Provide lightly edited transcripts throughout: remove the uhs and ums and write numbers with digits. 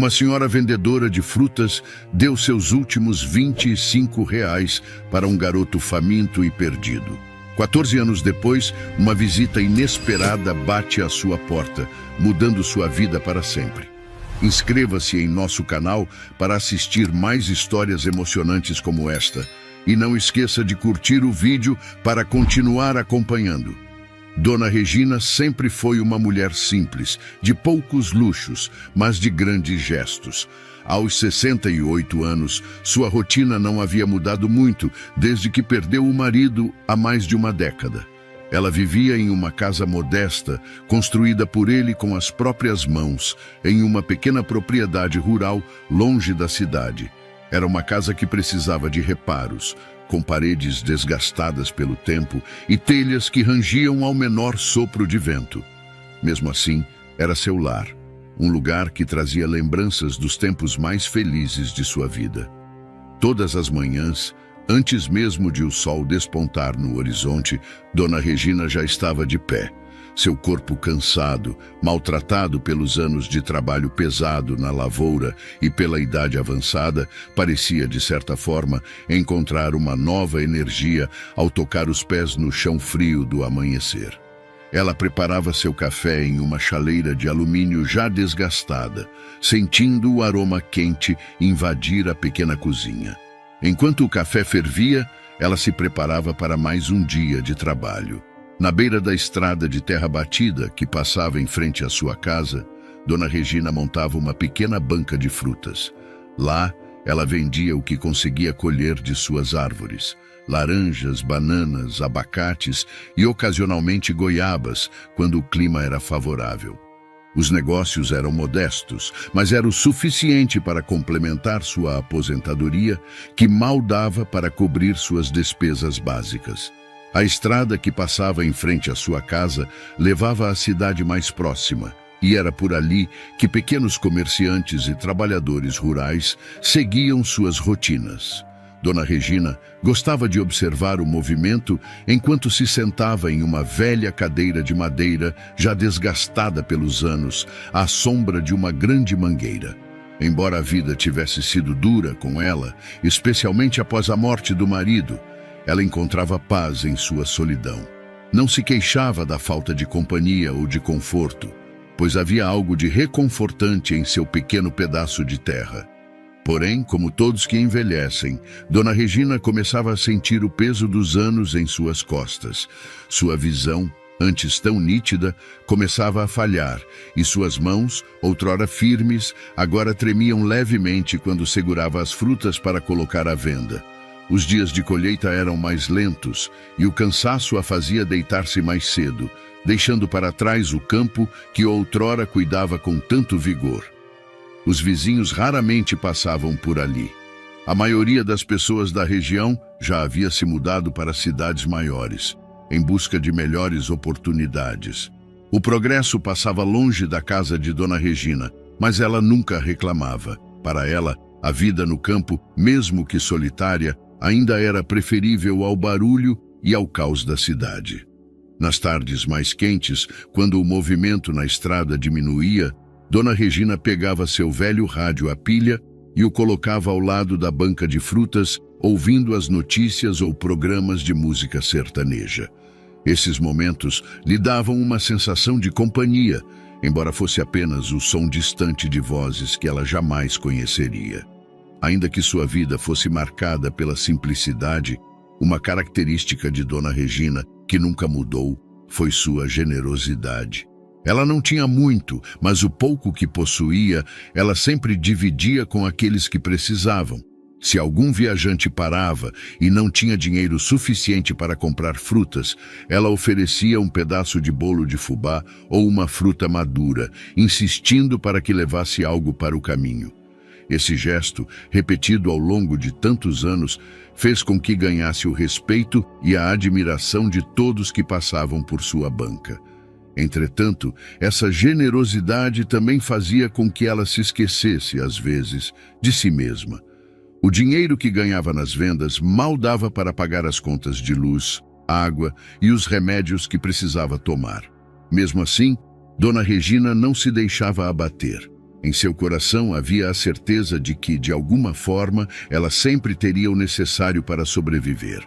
Uma senhora vendedora de frutas deu seus últimos R$ 25 para um garoto faminto e perdido. 14 anos depois, uma visita inesperada bate à sua porta, mudando sua vida para sempre. Inscreva-se em nosso canal para assistir mais histórias emocionantes como esta. E não esqueça de curtir o vídeo para continuar acompanhando. Dona Regina sempre foi uma mulher simples, de poucos luxos, mas de grandes gestos. Aos 68 anos, sua rotina não havia mudado muito desde que perdeu o marido há mais de uma década. Ela vivia em uma casa modesta, construída por ele com as próprias mãos, em uma pequena propriedade rural longe da cidade. Era uma casa que precisava de reparos, com paredes desgastadas pelo tempo e telhas que rangiam ao menor sopro de vento. Mesmo assim, era seu lar, um lugar que trazia lembranças dos tempos mais felizes de sua vida. Todas as manhãs, antes mesmo de o sol despontar no horizonte, Dona Regina já estava de pé. Seu corpo cansado, maltratado pelos anos de trabalho pesado na lavoura e pela idade avançada, parecia, de certa forma, encontrar uma nova energia ao tocar os pés no chão frio do amanhecer. Ela preparava seu café em uma chaleira de alumínio já desgastada, sentindo o aroma quente invadir a pequena cozinha. Enquanto o café fervia, ela se preparava para mais um dia de trabalho. Na beira da estrada de terra batida que passava em frente à sua casa, Dona Regina montava uma pequena banca de frutas. Lá, ela vendia o que conseguia colher de suas árvores: laranjas, bananas, abacates e ocasionalmente goiabas, quando o clima era favorável. Os negócios eram modestos, mas era o suficiente para complementar sua aposentadoria, que mal dava para cobrir suas despesas básicas. A estrada que passava em frente à sua casa levava à cidade mais próxima, e era por ali que pequenos comerciantes e trabalhadores rurais seguiam suas rotinas. Dona Regina gostava de observar o movimento enquanto se sentava em uma velha cadeira de madeira já desgastada pelos anos, à sombra de uma grande mangueira. Embora a vida tivesse sido dura com ela, especialmente após a morte do marido, ela encontrava paz em sua solidão. Não se queixava da falta de companhia ou de conforto, pois havia algo de reconfortante em seu pequeno pedaço de terra. Porém, como todos que envelhecem, Dona Regina começava a sentir o peso dos anos em suas costas. Sua visão, antes tão nítida, começava a falhar, e suas mãos, outrora firmes, agora tremiam levemente quando segurava as frutas para colocar à venda. Os dias de colheita eram mais lentos e o cansaço a fazia deitar-se mais cedo, deixando para trás o campo que outrora cuidava com tanto vigor. Os vizinhos raramente passavam por ali. A maioria das pessoas da região já havia se mudado para cidades maiores, em busca de melhores oportunidades. O progresso passava longe da casa de Dona Regina, mas ela nunca reclamava. Para ela, a vida no campo, mesmo que solitária, ainda era preferível ao barulho e ao caos da cidade. Nas tardes mais quentes, quando o movimento na estrada diminuía, Dona Regina pegava seu velho rádio a pilha e o colocava ao lado da banca de frutas, ouvindo as notícias ou programas de música sertaneja. Esses momentos lhe davam uma sensação de companhia, embora fosse apenas o som distante de vozes que ela jamais conheceria. Ainda que sua vida fosse marcada pela simplicidade, uma característica de Dona Regina, que nunca mudou, foi sua generosidade. Ela não tinha muito, mas o pouco que possuía, ela sempre dividia com aqueles que precisavam. Se algum viajante parava e não tinha dinheiro suficiente para comprar frutas, ela oferecia um pedaço de bolo de fubá ou uma fruta madura, insistindo para que levasse algo para o caminho. Esse gesto, repetido ao longo de tantos anos, fez com que ganhasse o respeito e a admiração de todos que passavam por sua banca. Entretanto, essa generosidade também fazia com que ela se esquecesse, às vezes, de si mesma. O dinheiro que ganhava nas vendas mal dava para pagar as contas de luz, água e os remédios que precisava tomar. Mesmo assim, Dona Regina não se deixava abater. Em seu coração havia a certeza de que, de alguma forma, ela sempre teria o necessário para sobreviver.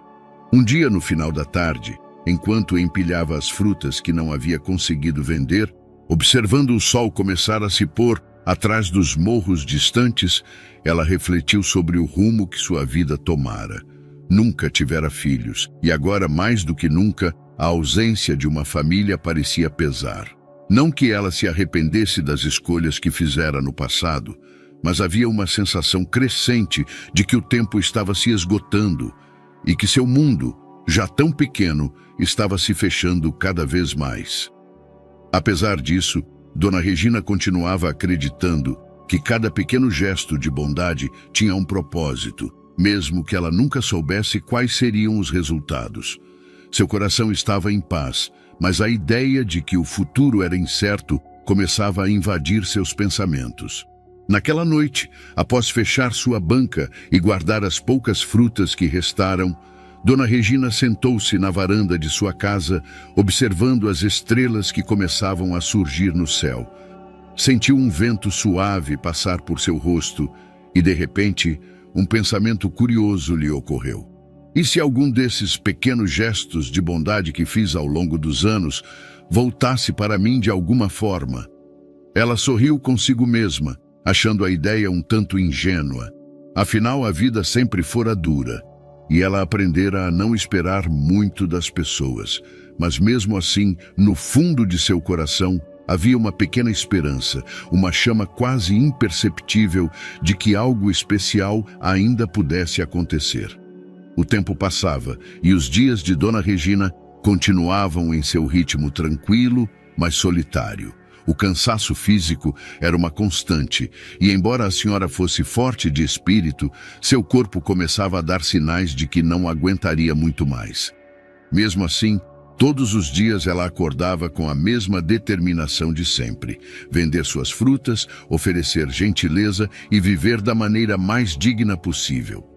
Um dia, no final da tarde, enquanto empilhava as frutas que não havia conseguido vender, observando o sol começar a se pôr atrás dos morros distantes, ela refletiu sobre o rumo que sua vida tomara. Nunca tivera filhos, e agora, mais do que nunca, a ausência de uma família parecia pesar. Não que ela se arrependesse das escolhas que fizera no passado, mas havia uma sensação crescente de que o tempo estava se esgotando e que seu mundo, já tão pequeno, estava se fechando cada vez mais. Apesar disso, Dona Regina continuava acreditando que cada pequeno gesto de bondade tinha um propósito, mesmo que ela nunca soubesse quais seriam os resultados. Seu coração estava em paz, mas a ideia de que o futuro era incerto começava a invadir seus pensamentos. Naquela noite, após fechar sua banca e guardar as poucas frutas que restaram, Dona Regina sentou-se na varanda de sua casa, observando as estrelas que começavam a surgir no céu. Sentiu um vento suave passar por seu rosto e, de repente, um pensamento curioso lhe ocorreu. E se algum desses pequenos gestos de bondade que fiz ao longo dos anos voltasse para mim de alguma forma? Ela sorriu consigo mesma, achando a ideia um tanto ingênua. Afinal, a vida sempre fora dura, e ela aprendera a não esperar muito das pessoas. Mas mesmo assim, no fundo de seu coração, havia uma pequena esperança, uma chama quase imperceptível de que algo especial ainda pudesse acontecer. O tempo passava e os dias de Dona Regina continuavam em seu ritmo tranquilo, mas solitário. O cansaço físico era uma constante e, embora a senhora fosse forte de espírito, seu corpo começava a dar sinais de que não aguentaria muito mais. Mesmo assim, todos os dias ela acordava com a mesma determinação de sempre: vender suas frutas, oferecer gentileza e viver da maneira mais digna possível.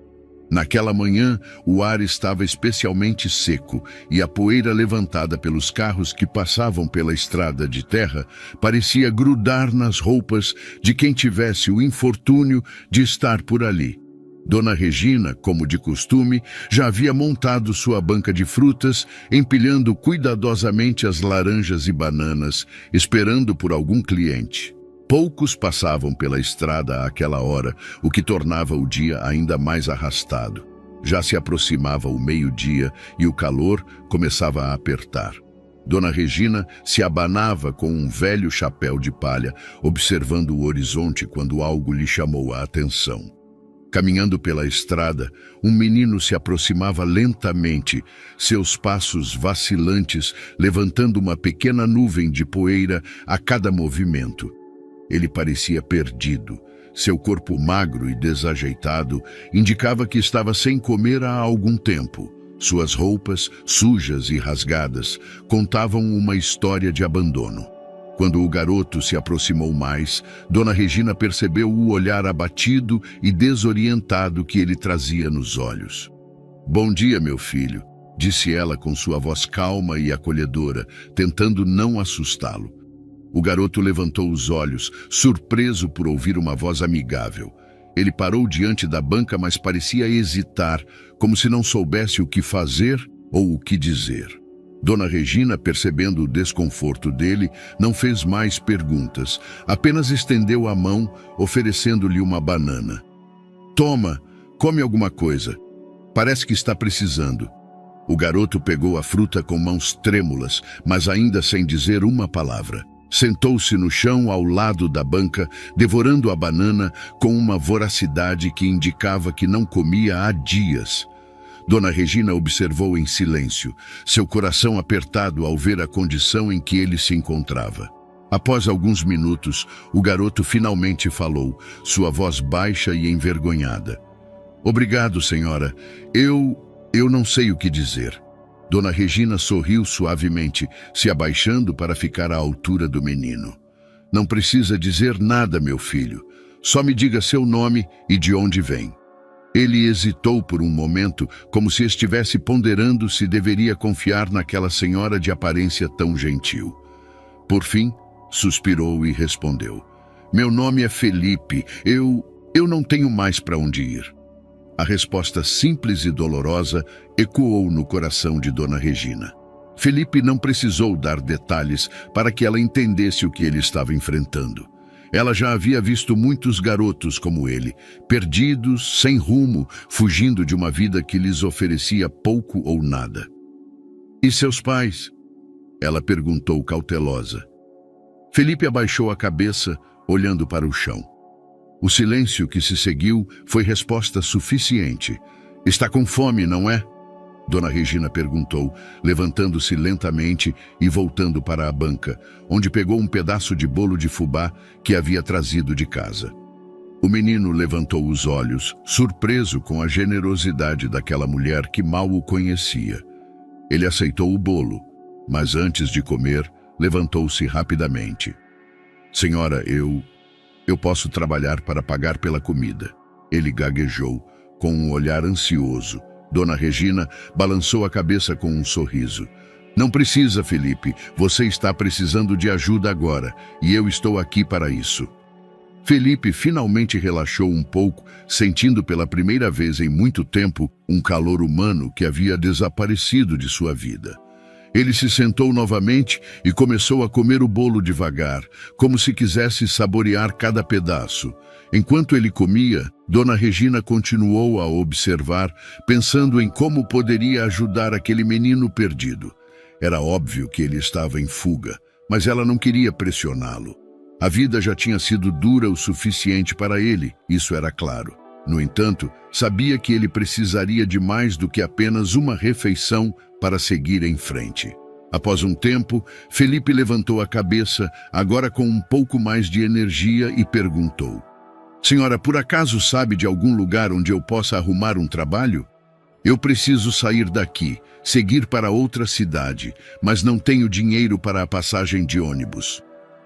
Naquela manhã, o ar estava especialmente seco e a poeira levantada pelos carros que passavam pela estrada de terra parecia grudar nas roupas de quem tivesse o infortúnio de estar por ali. Dona Regina, como de costume, já havia montado sua banca de frutas, empilhando cuidadosamente as laranjas e bananas, esperando por algum cliente. Poucos passavam pela estrada àquela hora, o que tornava o dia ainda mais arrastado. Já se aproximava o meio-dia e o calor começava a apertar. Dona Regina se abanava com um velho chapéu de palha, observando o horizonte quando algo lhe chamou a atenção. Caminhando pela estrada, um menino se aproximava lentamente, seus passos vacilantes, levantando uma pequena nuvem de poeira a cada movimento. Ele parecia perdido. Seu corpo magro e desajeitado indicava que estava sem comer há algum tempo. Suas roupas, sujas e rasgadas, contavam uma história de abandono. Quando o garoto se aproximou mais, Dona Regina percebeu o olhar abatido e desorientado que ele trazia nos olhos. "Bom dia, meu filho", disse ela com sua voz calma e acolhedora, tentando não assustá-lo. O garoto levantou os olhos, surpreso por ouvir uma voz amigável. Ele parou diante da banca, mas parecia hesitar, como se não soubesse o que fazer ou o que dizer. Dona Regina, percebendo o desconforto dele, não fez mais perguntas, apenas estendeu a mão, oferecendo-lhe uma banana. "Toma, come alguma coisa. Parece que está precisando." O garoto pegou a fruta com mãos trêmulas, mas ainda sem dizer uma palavra. Sentou-se no chão ao lado da banca, devorando a banana com uma voracidade que indicava que não comia há dias. Dona Regina observou em silêncio, seu coração apertado ao ver a condição em que ele se encontrava. Após alguns minutos, o garoto finalmente falou, sua voz baixa e envergonhada. "Obrigado, senhora. Eu não sei o que dizer." Dona Regina sorriu suavemente, se abaixando para ficar à altura do menino. "Não precisa dizer nada, meu filho. Só me diga seu nome e de onde vem." Ele hesitou por um momento, como se estivesse ponderando se deveria confiar naquela senhora de aparência tão gentil. Por fim, suspirou e respondeu: Meu nome é Felipe. Eu não tenho mais para onde ir. A resposta simples e dolorosa ecoou no coração de Dona Regina. Felipe não precisou dar detalhes para que ela entendesse o que ele estava enfrentando. Ela já havia visto muitos garotos como ele, perdidos, sem rumo, fugindo de uma vida que lhes oferecia pouco ou nada. E seus pais? Ela perguntou cautelosa. Felipe abaixou a cabeça, olhando para o chão. O silêncio que se seguiu foi resposta suficiente. Está com fome, não é? Dona Regina perguntou, levantando-se lentamente e voltando para a banca, onde pegou um pedaço de bolo de fubá que havia trazido de casa. O menino levantou os olhos, surpreso com a generosidade daquela mulher que mal o conhecia. Ele aceitou o bolo, mas antes de comer, levantou-se rapidamente. Senhora, eu posso trabalhar para pagar pela comida. Ele gaguejou, com um olhar ansioso. Dona Regina balançou a cabeça com um sorriso. Não precisa, Felipe. Você está precisando de ajuda agora, e eu estou aqui para isso. Felipe finalmente relaxou um pouco, sentindo pela primeira vez em muito tempo um calor humano que havia desaparecido de sua vida. Ele se sentou novamente e começou a comer o bolo devagar, como se quisesse saborear cada pedaço. Enquanto ele comia, Dona Regina continuou a observar, pensando em como poderia ajudar aquele menino perdido. Era óbvio que ele estava em fuga, mas ela não queria pressioná-lo. A vida já tinha sido dura o suficiente para ele, isso era claro. No entanto, sabia que ele precisaria de mais do que apenas uma refeição para seguir em frente. Após um tempo, Felipe levantou a cabeça, agora com um pouco mais de energia, e perguntou: Senhora, por acaso sabe de algum lugar onde eu possa arrumar um trabalho? Eu preciso sair daqui, seguir para outra cidade, mas não tenho dinheiro para a passagem de ônibus.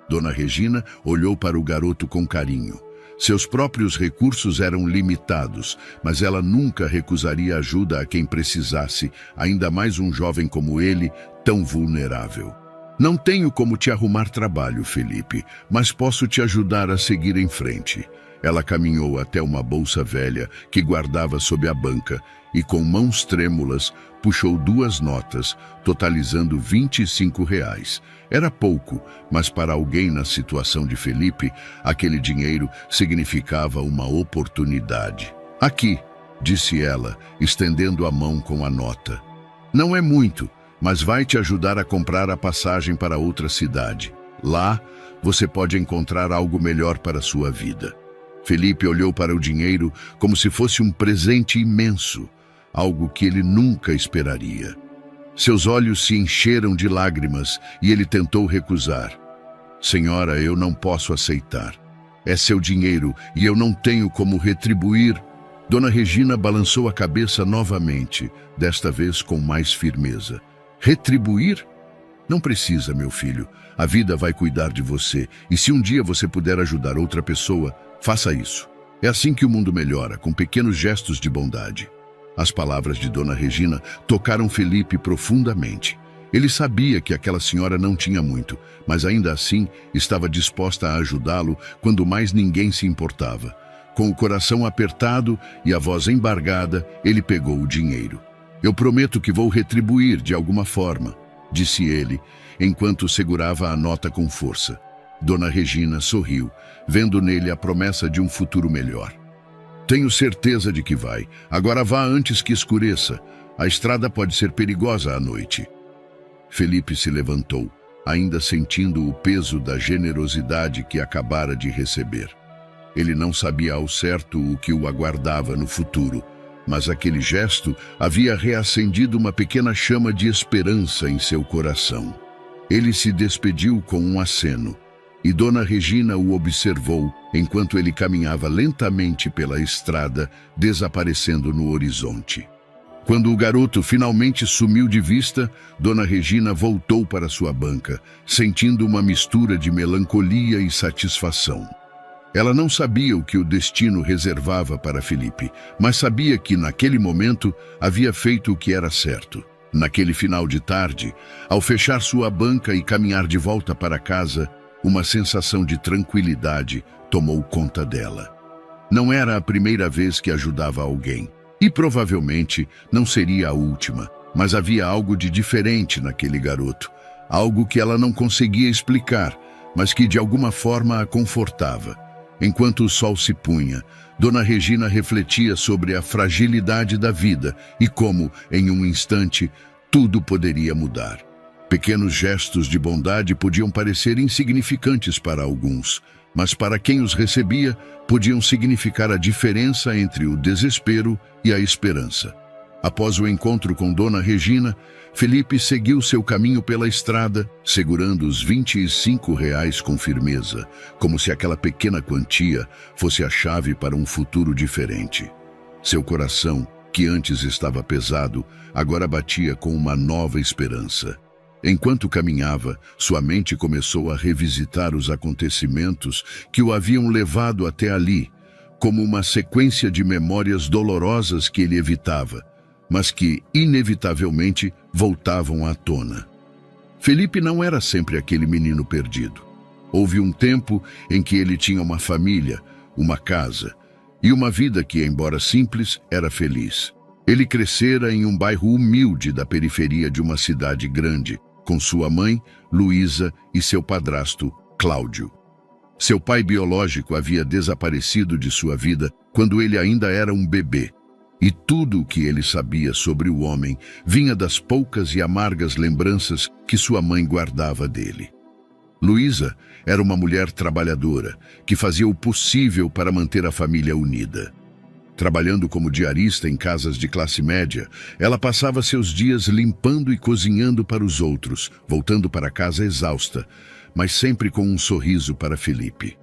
Dona Regina olhou para o garoto com carinho. Seus próprios recursos eram limitados, mas ela nunca recusaria ajuda a quem precisasse, ainda mais um jovem como ele, tão vulnerável. Não tenho como te arrumar trabalho, Felipe, mas posso te ajudar a seguir em frente. Ela caminhou até uma bolsa velha que guardava sob a banca e, com mãos trêmulas, puxou 2 notas, totalizando R$ 25. Era pouco, mas para alguém na situação de Felipe, aquele dinheiro significava uma oportunidade. Aqui, disse ela, estendendo a mão com a nota. Não é muito, mas vai te ajudar a comprar a passagem para outra cidade. Lá, você pode encontrar algo melhor para a sua vida. Felipe olhou para o dinheiro como se fosse um presente imenso, algo que ele nunca esperaria. Seus olhos se encheram de lágrimas e ele tentou recusar. Senhora, eu não posso aceitar. É seu dinheiro e eu não tenho como retribuir. Dona Regina balançou a cabeça novamente, desta vez com mais firmeza. Retribuir? Não precisa, meu filho. A vida vai cuidar de você, e se um dia você puder ajudar outra pessoa, faça isso. É assim que o mundo melhora, com pequenos gestos de bondade. As palavras de Dona Regina tocaram Felipe profundamente. Ele sabia que aquela senhora não tinha muito, mas ainda assim estava disposta a ajudá-lo quando mais ninguém se importava. Com o coração apertado e a voz embargada, ele pegou o dinheiro. Eu prometo que vou retribuir de alguma forma, disse ele, enquanto segurava a nota com força. Dona Regina sorriu, vendo nele a promessa de um futuro melhor. Tenho certeza de que vai. Agora vá antes que escureça. A estrada pode ser perigosa à noite. Felipe se levantou, ainda sentindo o peso da generosidade que acabara de receber. Ele não sabia ao certo o que o aguardava no futuro, mas aquele gesto havia reacendido uma pequena chama de esperança em seu coração. Ele se despediu com um aceno, e Dona Regina o observou enquanto ele caminhava lentamente pela estrada, desaparecendo no horizonte. Quando o garoto finalmente sumiu de vista, Dona Regina voltou para sua banca, sentindo uma mistura de melancolia e satisfação. Ela não sabia o que o destino reservava para Felipe, mas sabia que, naquele momento, havia feito o que era certo. Naquele final de tarde, ao fechar sua banca e caminhar de volta para casa, Uma sensação de tranquilidade tomou conta dela. Não era a primeira vez que ajudava alguém, e provavelmente não seria a última, mas havia algo de diferente naquele garoto, algo que ela não conseguia explicar, mas que de alguma forma a confortava. Enquanto o sol se punha, Dona Regina refletia sobre a fragilidade da vida e como, em um instante, tudo poderia mudar. Pequenos gestos de bondade podiam parecer insignificantes para alguns, mas para quem os recebia, podiam significar a diferença entre o desespero e a esperança. Após o encontro com Dona Regina, Felipe seguiu seu caminho pela estrada, segurando os R$ 25 com firmeza, como se aquela pequena quantia fosse a chave para um futuro diferente. Seu coração, que antes estava pesado, agora batia com uma nova esperança. Enquanto caminhava, sua mente começou a revisitar os acontecimentos que o haviam levado até ali, como uma sequência de memórias dolorosas que ele evitava, mas que, inevitavelmente, voltavam à tona. Felipe não era sempre aquele menino perdido. Houve um tempo em que ele tinha uma família, uma casa, e uma vida que, embora simples, era feliz. Ele crescera em um bairro humilde da periferia de uma cidade grande, com sua mãe, Luísa, e seu padrasto, Cláudio. Seu pai biológico havia desaparecido de sua vida quando ele ainda era um bebê, e tudo o que ele sabia sobre o homem vinha das poucas e amargas lembranças que sua mãe guardava dele. Luísa era uma mulher trabalhadora, que fazia o possível para manter a família unida. Trabalhando como diarista em casas de classe média, ela passava seus dias limpando e cozinhando para os outros, voltando para casa exausta, mas sempre com um sorriso para Felipe.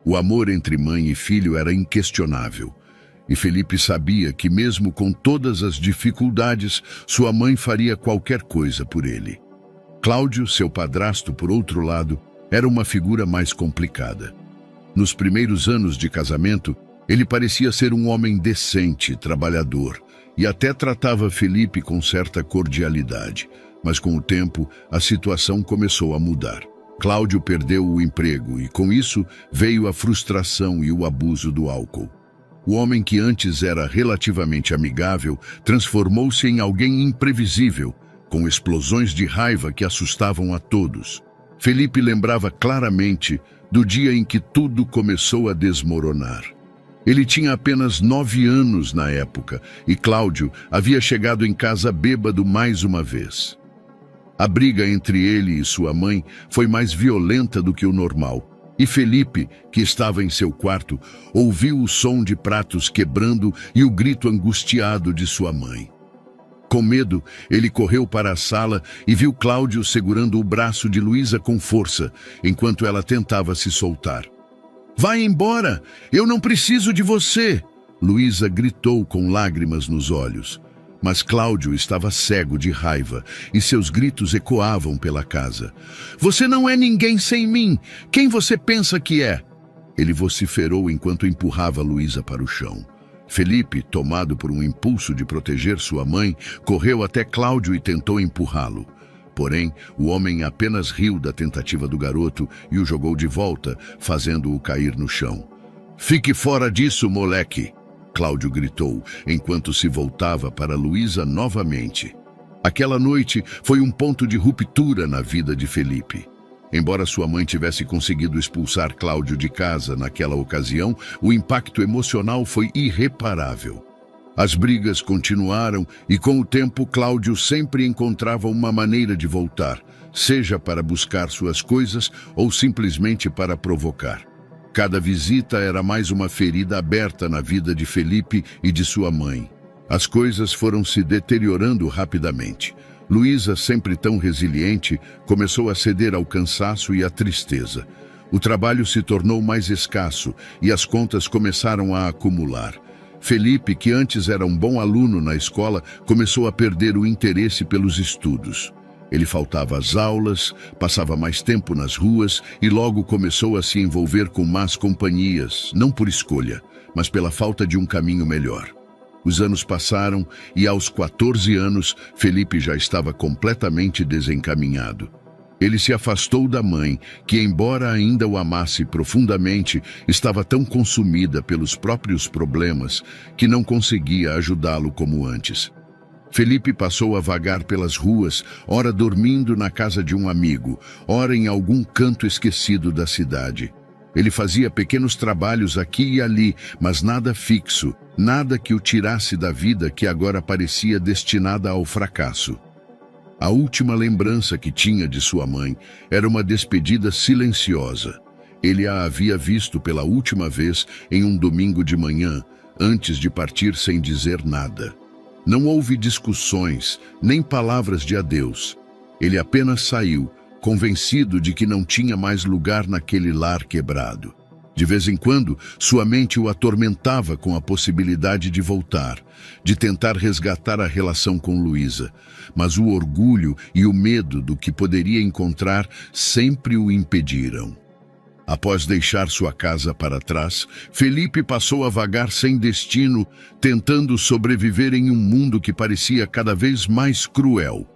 O amor entre mãe e filho era inquestionável, e Felipe sabia que mesmo com todas as dificuldades, sua mãe faria qualquer coisa por ele. Cláudio, seu padrasto, por outro lado, era uma figura mais complicada. Nos primeiros anos de casamento, ele parecia ser um homem decente, trabalhador, e até tratava Felipe com certa cordialidade. Mas com o tempo, a situação começou a mudar. Cláudio perdeu o emprego e, com isso, veio a frustração e o abuso do álcool. O homem que antes era relativamente amigável transformou-se em alguém imprevisível, com explosões de raiva que assustavam a todos. Felipe lembrava claramente do dia em que tudo começou a desmoronar. Ele tinha apenas 9 anos na época e Cláudio havia chegado em casa bêbado mais uma vez. A briga entre ele e sua mãe foi mais violenta do que o normal, e Felipe, que estava em seu quarto, ouviu o som de pratos quebrando e o grito angustiado de sua mãe. Com medo, ele correu para a sala e viu Cláudio segurando o braço de Luísa com força, enquanto ela tentava se soltar. "Vai embora! Eu não preciso de você!" Luísa gritou com lágrimas nos olhos. Mas Cláudio estava cego de raiva e seus gritos ecoavam pela casa. "Você não é ninguém sem mim! Quem você pensa que é?" Ele vociferou enquanto empurrava Luísa para o chão. Felipe, tomado por um impulso de proteger sua mãe, correu até Cláudio e tentou empurrá-lo. Porém, o homem apenas riu da tentativa do garoto e o jogou de volta, fazendo-o cair no chão. "Fique fora disso, moleque!" Cláudio gritou, enquanto se voltava para Luísa novamente. Aquela noite foi um ponto de ruptura na vida de Felipe. Embora sua mãe tivesse conseguido expulsar Cláudio de casa naquela ocasião, o impacto emocional foi irreparável. As brigas continuaram e, com o tempo, Cláudio sempre encontrava uma maneira de voltar, seja para buscar suas coisas ou simplesmente para provocar. Cada visita era mais uma ferida aberta na vida de Felipe e de sua mãe. As coisas foram se deteriorando rapidamente. Luísa, sempre tão resiliente, começou a ceder ao cansaço e à tristeza. O trabalho se tornou mais escasso e as contas começaram a acumular. Felipe, que antes era um bom aluno na escola, começou a perder o interesse pelos estudos. Ele faltava às aulas, passava mais tempo nas ruas e logo começou a se envolver com más companhias, não por escolha, mas pela falta de um caminho melhor. Os anos passaram e aos 14 anos, Felipe já estava completamente desencaminhado. Ele se afastou da mãe, que, embora ainda o amasse profundamente, estava tão consumida pelos próprios problemas que não conseguia ajudá-lo como antes. Felipe passou a vagar pelas ruas, ora dormindo na casa de um amigo, ora em algum canto esquecido da cidade. Ele fazia pequenos trabalhos aqui e ali, mas nada fixo, nada que o tirasse da vida que agora parecia destinada ao fracasso. A última lembrança que tinha de sua mãe era uma despedida silenciosa. Ele a havia visto pela última vez em um domingo de manhã, antes de partir sem dizer nada. Não houve discussões, nem palavras de adeus. Ele apenas saiu, convencido de que não tinha mais lugar naquele lar quebrado. De vez em quando, sua mente o atormentava com a possibilidade de voltar, de tentar resgatar a relação com Luísa, mas o orgulho e o medo do que poderia encontrar sempre o impediram. Após deixar sua casa para trás, Felipe passou a vagar sem destino, tentando sobreviver em um mundo que parecia cada vez mais cruel.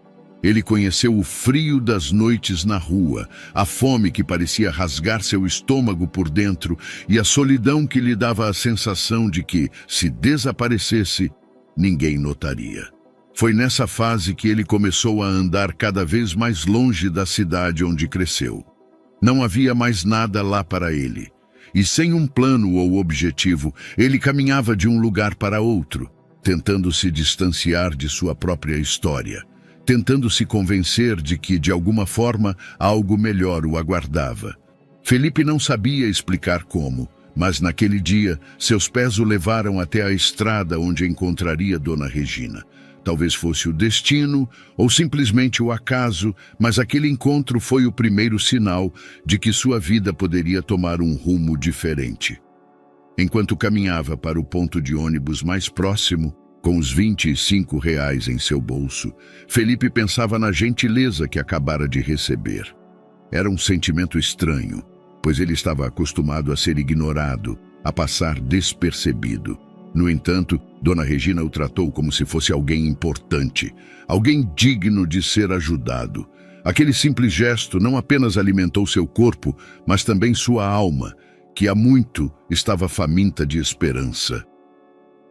Ele conheceu o frio das noites na rua, a fome que parecia rasgar seu estômago por dentro e a solidão que lhe dava a sensação de que, se desaparecesse, ninguém notaria. Foi nessa fase que ele começou a andar cada vez mais longe da cidade onde cresceu. Não havia mais nada lá para ele. E sem um plano ou objetivo, ele caminhava de um lugar para outro, tentando se distanciar de sua própria história, tentando se convencer de que, de alguma forma, algo melhor o aguardava. Felipe não sabia explicar como, mas naquele dia, seus pés o levaram até a estrada onde encontraria Dona Regina. Talvez fosse o destino ou simplesmente o acaso, mas aquele encontro foi o primeiro sinal de que sua vida poderia tomar um rumo diferente. Enquanto caminhava para o ponto de ônibus mais próximo, com os R$ 25 em seu bolso, Felipe pensava na gentileza que acabara de receber. Era um sentimento estranho, pois ele estava acostumado a ser ignorado, a passar despercebido. No entanto, Dona Regina o tratou como se fosse alguém importante, alguém digno de ser ajudado. Aquele simples gesto não apenas alimentou seu corpo, mas também sua alma, que há muito estava faminta de esperança.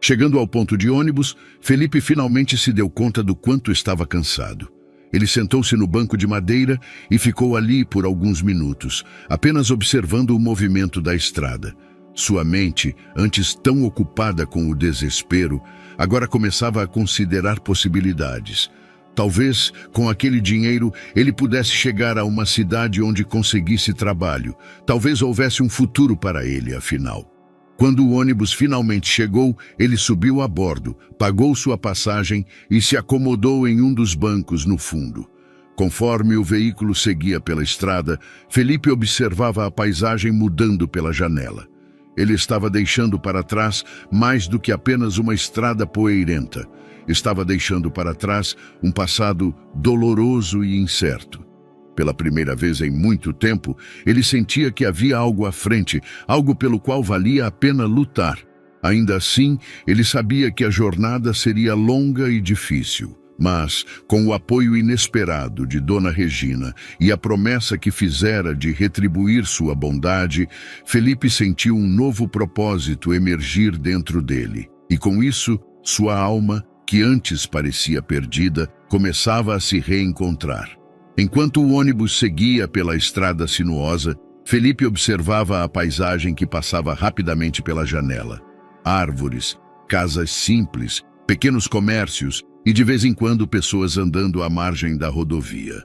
Chegando ao ponto de ônibus, Felipe finalmente se deu conta do quanto estava cansado. Ele sentou-se no banco de madeira e ficou ali por alguns minutos, apenas observando o movimento da estrada. Sua mente, antes tão ocupada com o desespero, agora começava a considerar possibilidades. Talvez, com aquele dinheiro, ele pudesse chegar a uma cidade onde conseguisse trabalho. Talvez houvesse um futuro para ele, afinal. Quando o ônibus finalmente chegou, ele subiu a bordo, pagou sua passagem e se acomodou em um dos bancos no fundo. Conforme o veículo seguia pela estrada, Felipe observava a paisagem mudando pela janela. Ele estava deixando para trás mais do que apenas uma estrada poeirenta. Estava deixando para trás um passado doloroso e incerto. Pela primeira vez em muito tempo, ele sentia que havia algo à frente, algo pelo qual valia a pena lutar. Ainda assim, ele sabia que a jornada seria longa e difícil. Mas, com o apoio inesperado de Dona Regina e a promessa que fizera de retribuir sua bondade, Felipe sentiu um novo propósito emergir dentro dele. E com isso, sua alma, que antes parecia perdida, começava a se reencontrar. Enquanto o ônibus seguia pela estrada sinuosa, Felipe observava a paisagem que passava rapidamente pela janela. Árvores, casas simples, pequenos comércios, e de vez em quando pessoas andando à margem da rodovia.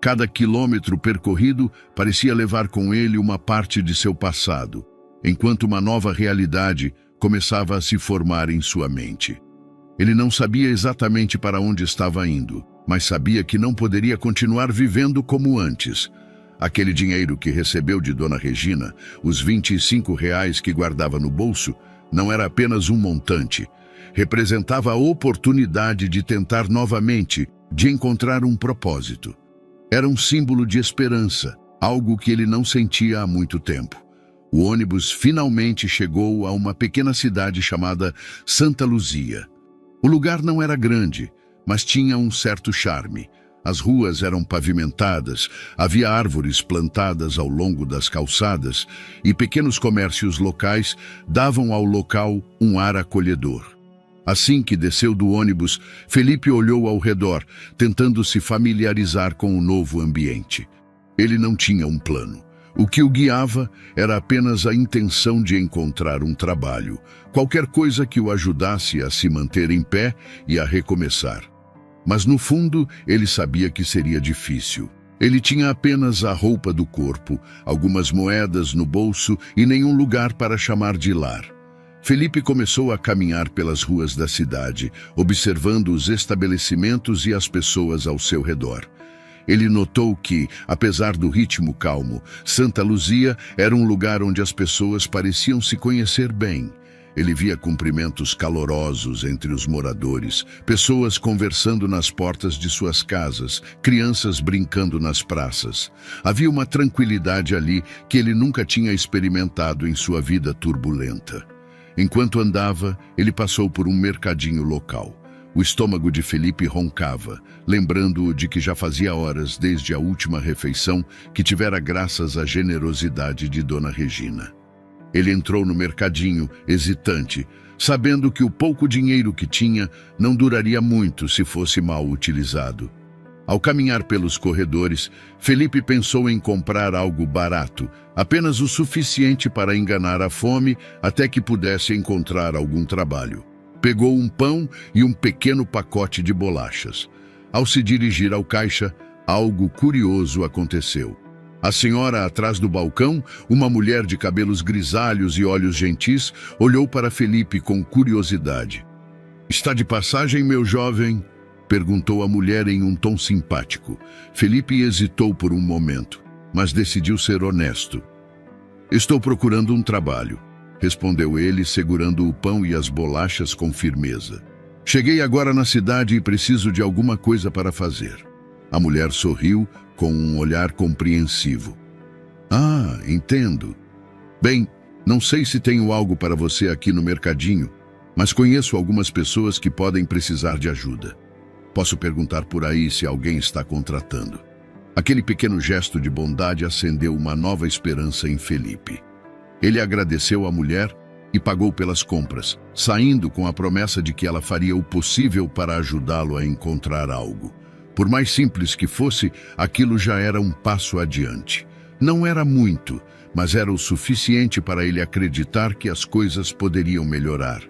Cada quilômetro percorrido parecia levar com ele uma parte de seu passado, enquanto uma nova realidade começava a se formar em sua mente. Ele não sabia exatamente para onde estava indo, mas sabia que não poderia continuar vivendo como antes. Aquele dinheiro que recebeu de Dona Regina, os R$ 25 que guardava no bolso, não era apenas um montante. Representava a oportunidade de tentar novamente, de encontrar um propósito. Era um símbolo de esperança, algo que ele não sentia há muito tempo. O ônibus finalmente chegou a uma pequena cidade chamada Santa Luzia. O lugar não era grande, mas tinha um certo charme. As ruas eram pavimentadas, havia árvores plantadas ao longo das calçadas e pequenos comércios locais davam ao local um ar acolhedor. Assim que desceu do ônibus, Felipe olhou ao redor, tentando se familiarizar com o novo ambiente. Ele não tinha um plano. O que o guiava era apenas a intenção de encontrar um trabalho, qualquer coisa que o ajudasse a se manter em pé e a recomeçar. Mas no fundo, ele sabia que seria difícil. Ele tinha apenas a roupa do corpo, algumas moedas no bolso e nenhum lugar para chamar de lar. Felipe começou a caminhar pelas ruas da cidade, observando os estabelecimentos e as pessoas ao seu redor. Ele notou que, apesar do ritmo calmo, Santa Luzia era um lugar onde as pessoas pareciam se conhecer bem. Ele via cumprimentos calorosos entre os moradores, pessoas conversando nas portas de suas casas, crianças brincando nas praças. Havia uma tranquilidade ali que ele nunca tinha experimentado em sua vida turbulenta. Enquanto andava, ele passou por um mercadinho local. O estômago de Felipe roncava, lembrando-o de que já fazia horas desde a última refeição que tivera graças à generosidade de Dona Regina. Ele entrou no mercadinho, hesitante, sabendo que o pouco dinheiro que tinha não duraria muito se fosse mal utilizado. Ao caminhar pelos corredores, Felipe pensou em comprar algo barato, apenas o suficiente para enganar a fome até que pudesse encontrar algum trabalho. Pegou um pão e um pequeno pacote de bolachas. Ao se dirigir ao caixa, algo curioso aconteceu. A senhora atrás do balcão, uma mulher de cabelos grisalhos e olhos gentis, olhou para Felipe com curiosidade. "Está de passagem, meu jovem?" perguntou a mulher em um tom simpático. Felipe hesitou por um momento, mas decidiu ser honesto. "Estou procurando um trabalho", respondeu ele, segurando o pão e as bolachas com firmeza. "Cheguei agora na cidade e preciso de alguma coisa para fazer." A mulher sorriu com um olhar compreensivo. "Ah, entendo. Bem, não sei se tenho algo para você aqui no mercadinho, mas conheço algumas pessoas que podem precisar de ajuda. Posso perguntar por aí se alguém está contratando." Aquele pequeno gesto de bondade acendeu uma nova esperança em Felipe. Ele agradeceu à mulher e pagou pelas compras, saindo com a promessa de que ela faria o possível para ajudá-lo a encontrar algo. Por mais simples que fosse, aquilo já era um passo adiante. Não era muito, mas era o suficiente para ele acreditar que as coisas poderiam melhorar.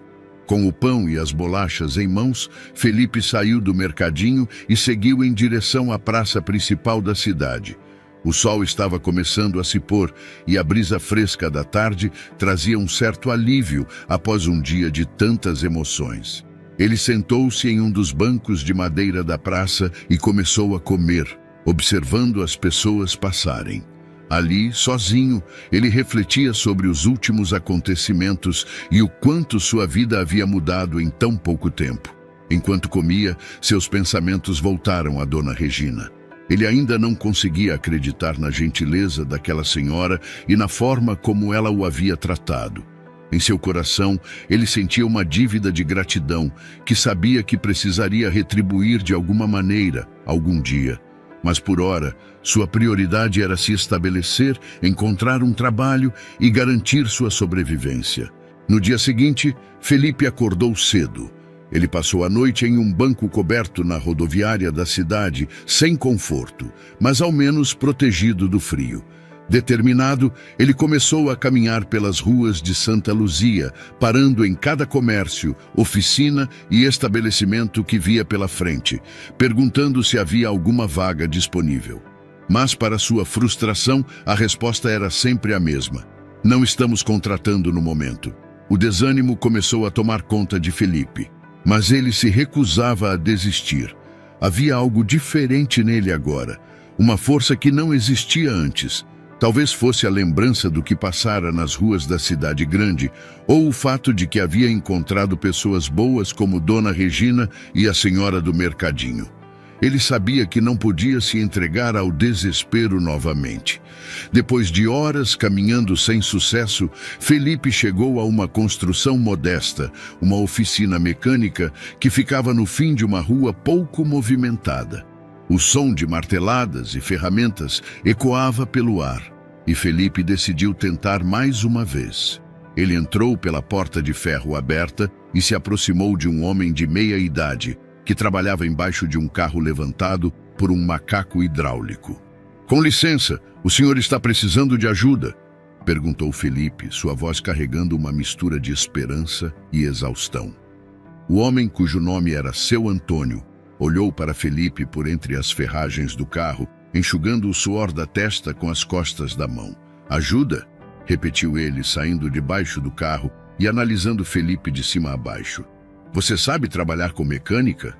Com o pão e as bolachas em mãos, Felipe saiu do mercadinho e seguiu em direção à praça principal da cidade. O sol estava começando a se pôr e a brisa fresca da tarde trazia um certo alívio após um dia de tantas emoções. Ele sentou-se em um dos bancos de madeira da praça e começou a comer, observando as pessoas passarem. Ali, sozinho, ele refletia sobre os últimos acontecimentos e o quanto sua vida havia mudado em tão pouco tempo. Enquanto comia, seus pensamentos voltaram a Dona Regina. Ele ainda não conseguia acreditar na gentileza daquela senhora e na forma como ela o havia tratado. Em seu coração, ele sentia uma dívida de gratidão que sabia que precisaria retribuir de alguma maneira, algum dia. Mas por ora, sua prioridade era se estabelecer, encontrar um trabalho e garantir sua sobrevivência. No dia seguinte, Felipe acordou cedo. Ele passou a noite em um banco coberto na rodoviária da cidade, sem conforto, mas ao menos protegido do frio. Determinado, ele começou a caminhar pelas ruas de Santa Luzia, parando em cada comércio, oficina e estabelecimento que via pela frente, perguntando se havia alguma vaga disponível. Mas, para sua frustração, a resposta era sempre a mesma: "Não estamos contratando no momento." O desânimo começou a tomar conta de Felipe, mas ele se recusava a desistir. Havia algo diferente nele agora, uma força que não existia antes. Talvez fosse a lembrança do que passara nas ruas da cidade grande, ou o fato de que havia encontrado pessoas boas como Dona Regina e a senhora do mercadinho. Ele sabia que não podia se entregar ao desespero novamente. Depois de horas caminhando sem sucesso, Felipe chegou a uma construção modesta, uma oficina mecânica que ficava no fim de uma rua pouco movimentada. O som de marteladas e ferramentas ecoava pelo ar, e Felipe decidiu tentar mais uma vez. Ele entrou pela porta de ferro aberta e se aproximou de um homem de meia idade, que trabalhava embaixo de um carro levantado por um macaco hidráulico. "Com licença, o senhor está precisando de ajuda?" perguntou Felipe, sua voz carregando uma mistura de esperança e exaustão. O homem, cujo nome era Seu Antônio, olhou para Felipe por entre as ferragens do carro, enxugando o suor da testa com as costas da mão. "Ajuda?" repetiu ele, saindo debaixo do carro e analisando Felipe de cima a baixo. "Você sabe trabalhar com mecânica?"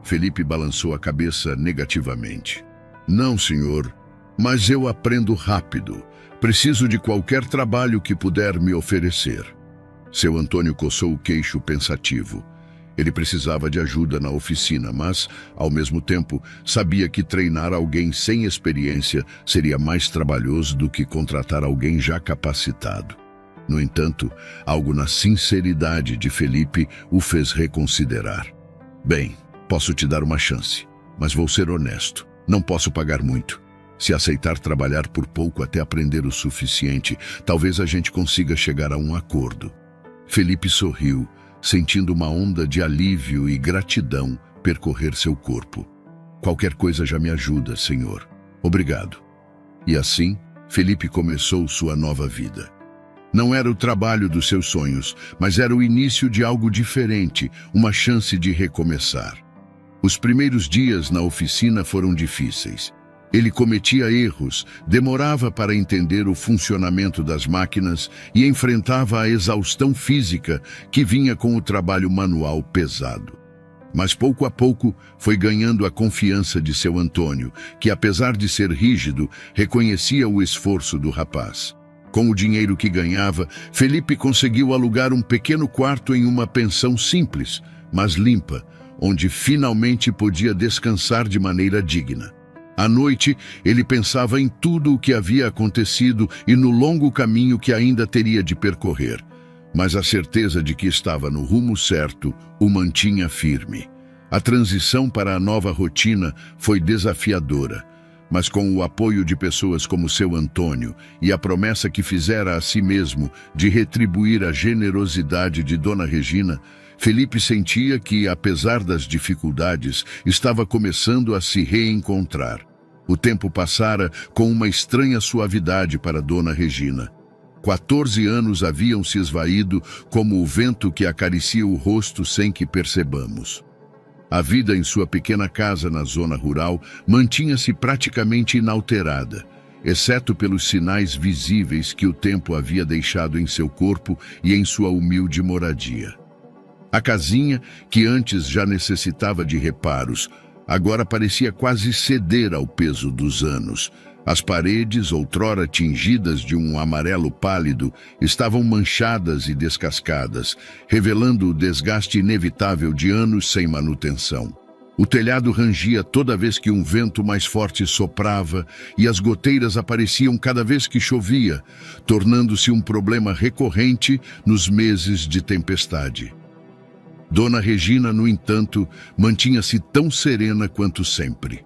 Felipe balançou a cabeça negativamente. "Não, senhor, mas eu aprendo rápido. Preciso de qualquer trabalho que puder me oferecer." Seu Antônio coçou o queixo pensativo. Ele precisava de ajuda na oficina, mas, ao mesmo tempo, sabia que treinar alguém sem experiência seria mais trabalhoso do que contratar alguém já capacitado. No entanto, algo na sinceridade de Felipe o fez reconsiderar. "Bem, posso te dar uma chance, mas vou ser honesto. Não posso pagar muito. Se aceitar trabalhar por pouco até aprender o suficiente, talvez a gente consiga chegar a um acordo." Felipe sorriu, sentindo uma onda de alívio e gratidão percorrer seu corpo. "Qualquer coisa já me ajuda, senhor. Obrigado." E assim, Felipe começou sua nova vida. Não era o trabalho dos seus sonhos, mas era o início de algo diferente, uma chance de recomeçar. Os primeiros dias na oficina foram difíceis. Ele cometia erros, demorava para entender o funcionamento das máquinas e enfrentava a exaustão física que vinha com o trabalho manual pesado. Mas pouco a pouco foi ganhando a confiança de Seu Antônio, que apesar de ser rígido, reconhecia o esforço do rapaz. Com o dinheiro que ganhava, Felipe conseguiu alugar um pequeno quarto em uma pensão simples, mas limpa, onde finalmente podia descansar de maneira digna. À noite, ele pensava em tudo o que havia acontecido e no longo caminho que ainda teria de percorrer. Mas a certeza de que estava no rumo certo o mantinha firme. A transição para a nova rotina foi desafiadora, mas com o apoio de pessoas como Seu Antônio e a promessa que fizera a si mesmo de retribuir a generosidade de Dona Regina, Felipe sentia que, apesar das dificuldades, estava começando a se reencontrar. O tempo passara com uma estranha suavidade para Dona Regina. 14 anos haviam se esvaído como o vento que acaricia o rosto sem que percebamos. A vida em sua pequena casa na zona rural mantinha-se praticamente inalterada, exceto pelos sinais visíveis que o tempo havia deixado em seu corpo e em sua humilde moradia. A casinha, que antes já necessitava de reparos, agora parecia quase ceder ao peso dos anos. As paredes, outrora tingidas de um amarelo pálido, estavam manchadas e descascadas, revelando o desgaste inevitável de anos sem manutenção. O telhado rangia toda vez que um vento mais forte soprava e as goteiras apareciam cada vez que chovia, tornando-se um problema recorrente nos meses de tempestade. Dona Regina, no entanto, mantinha-se tão serena quanto sempre.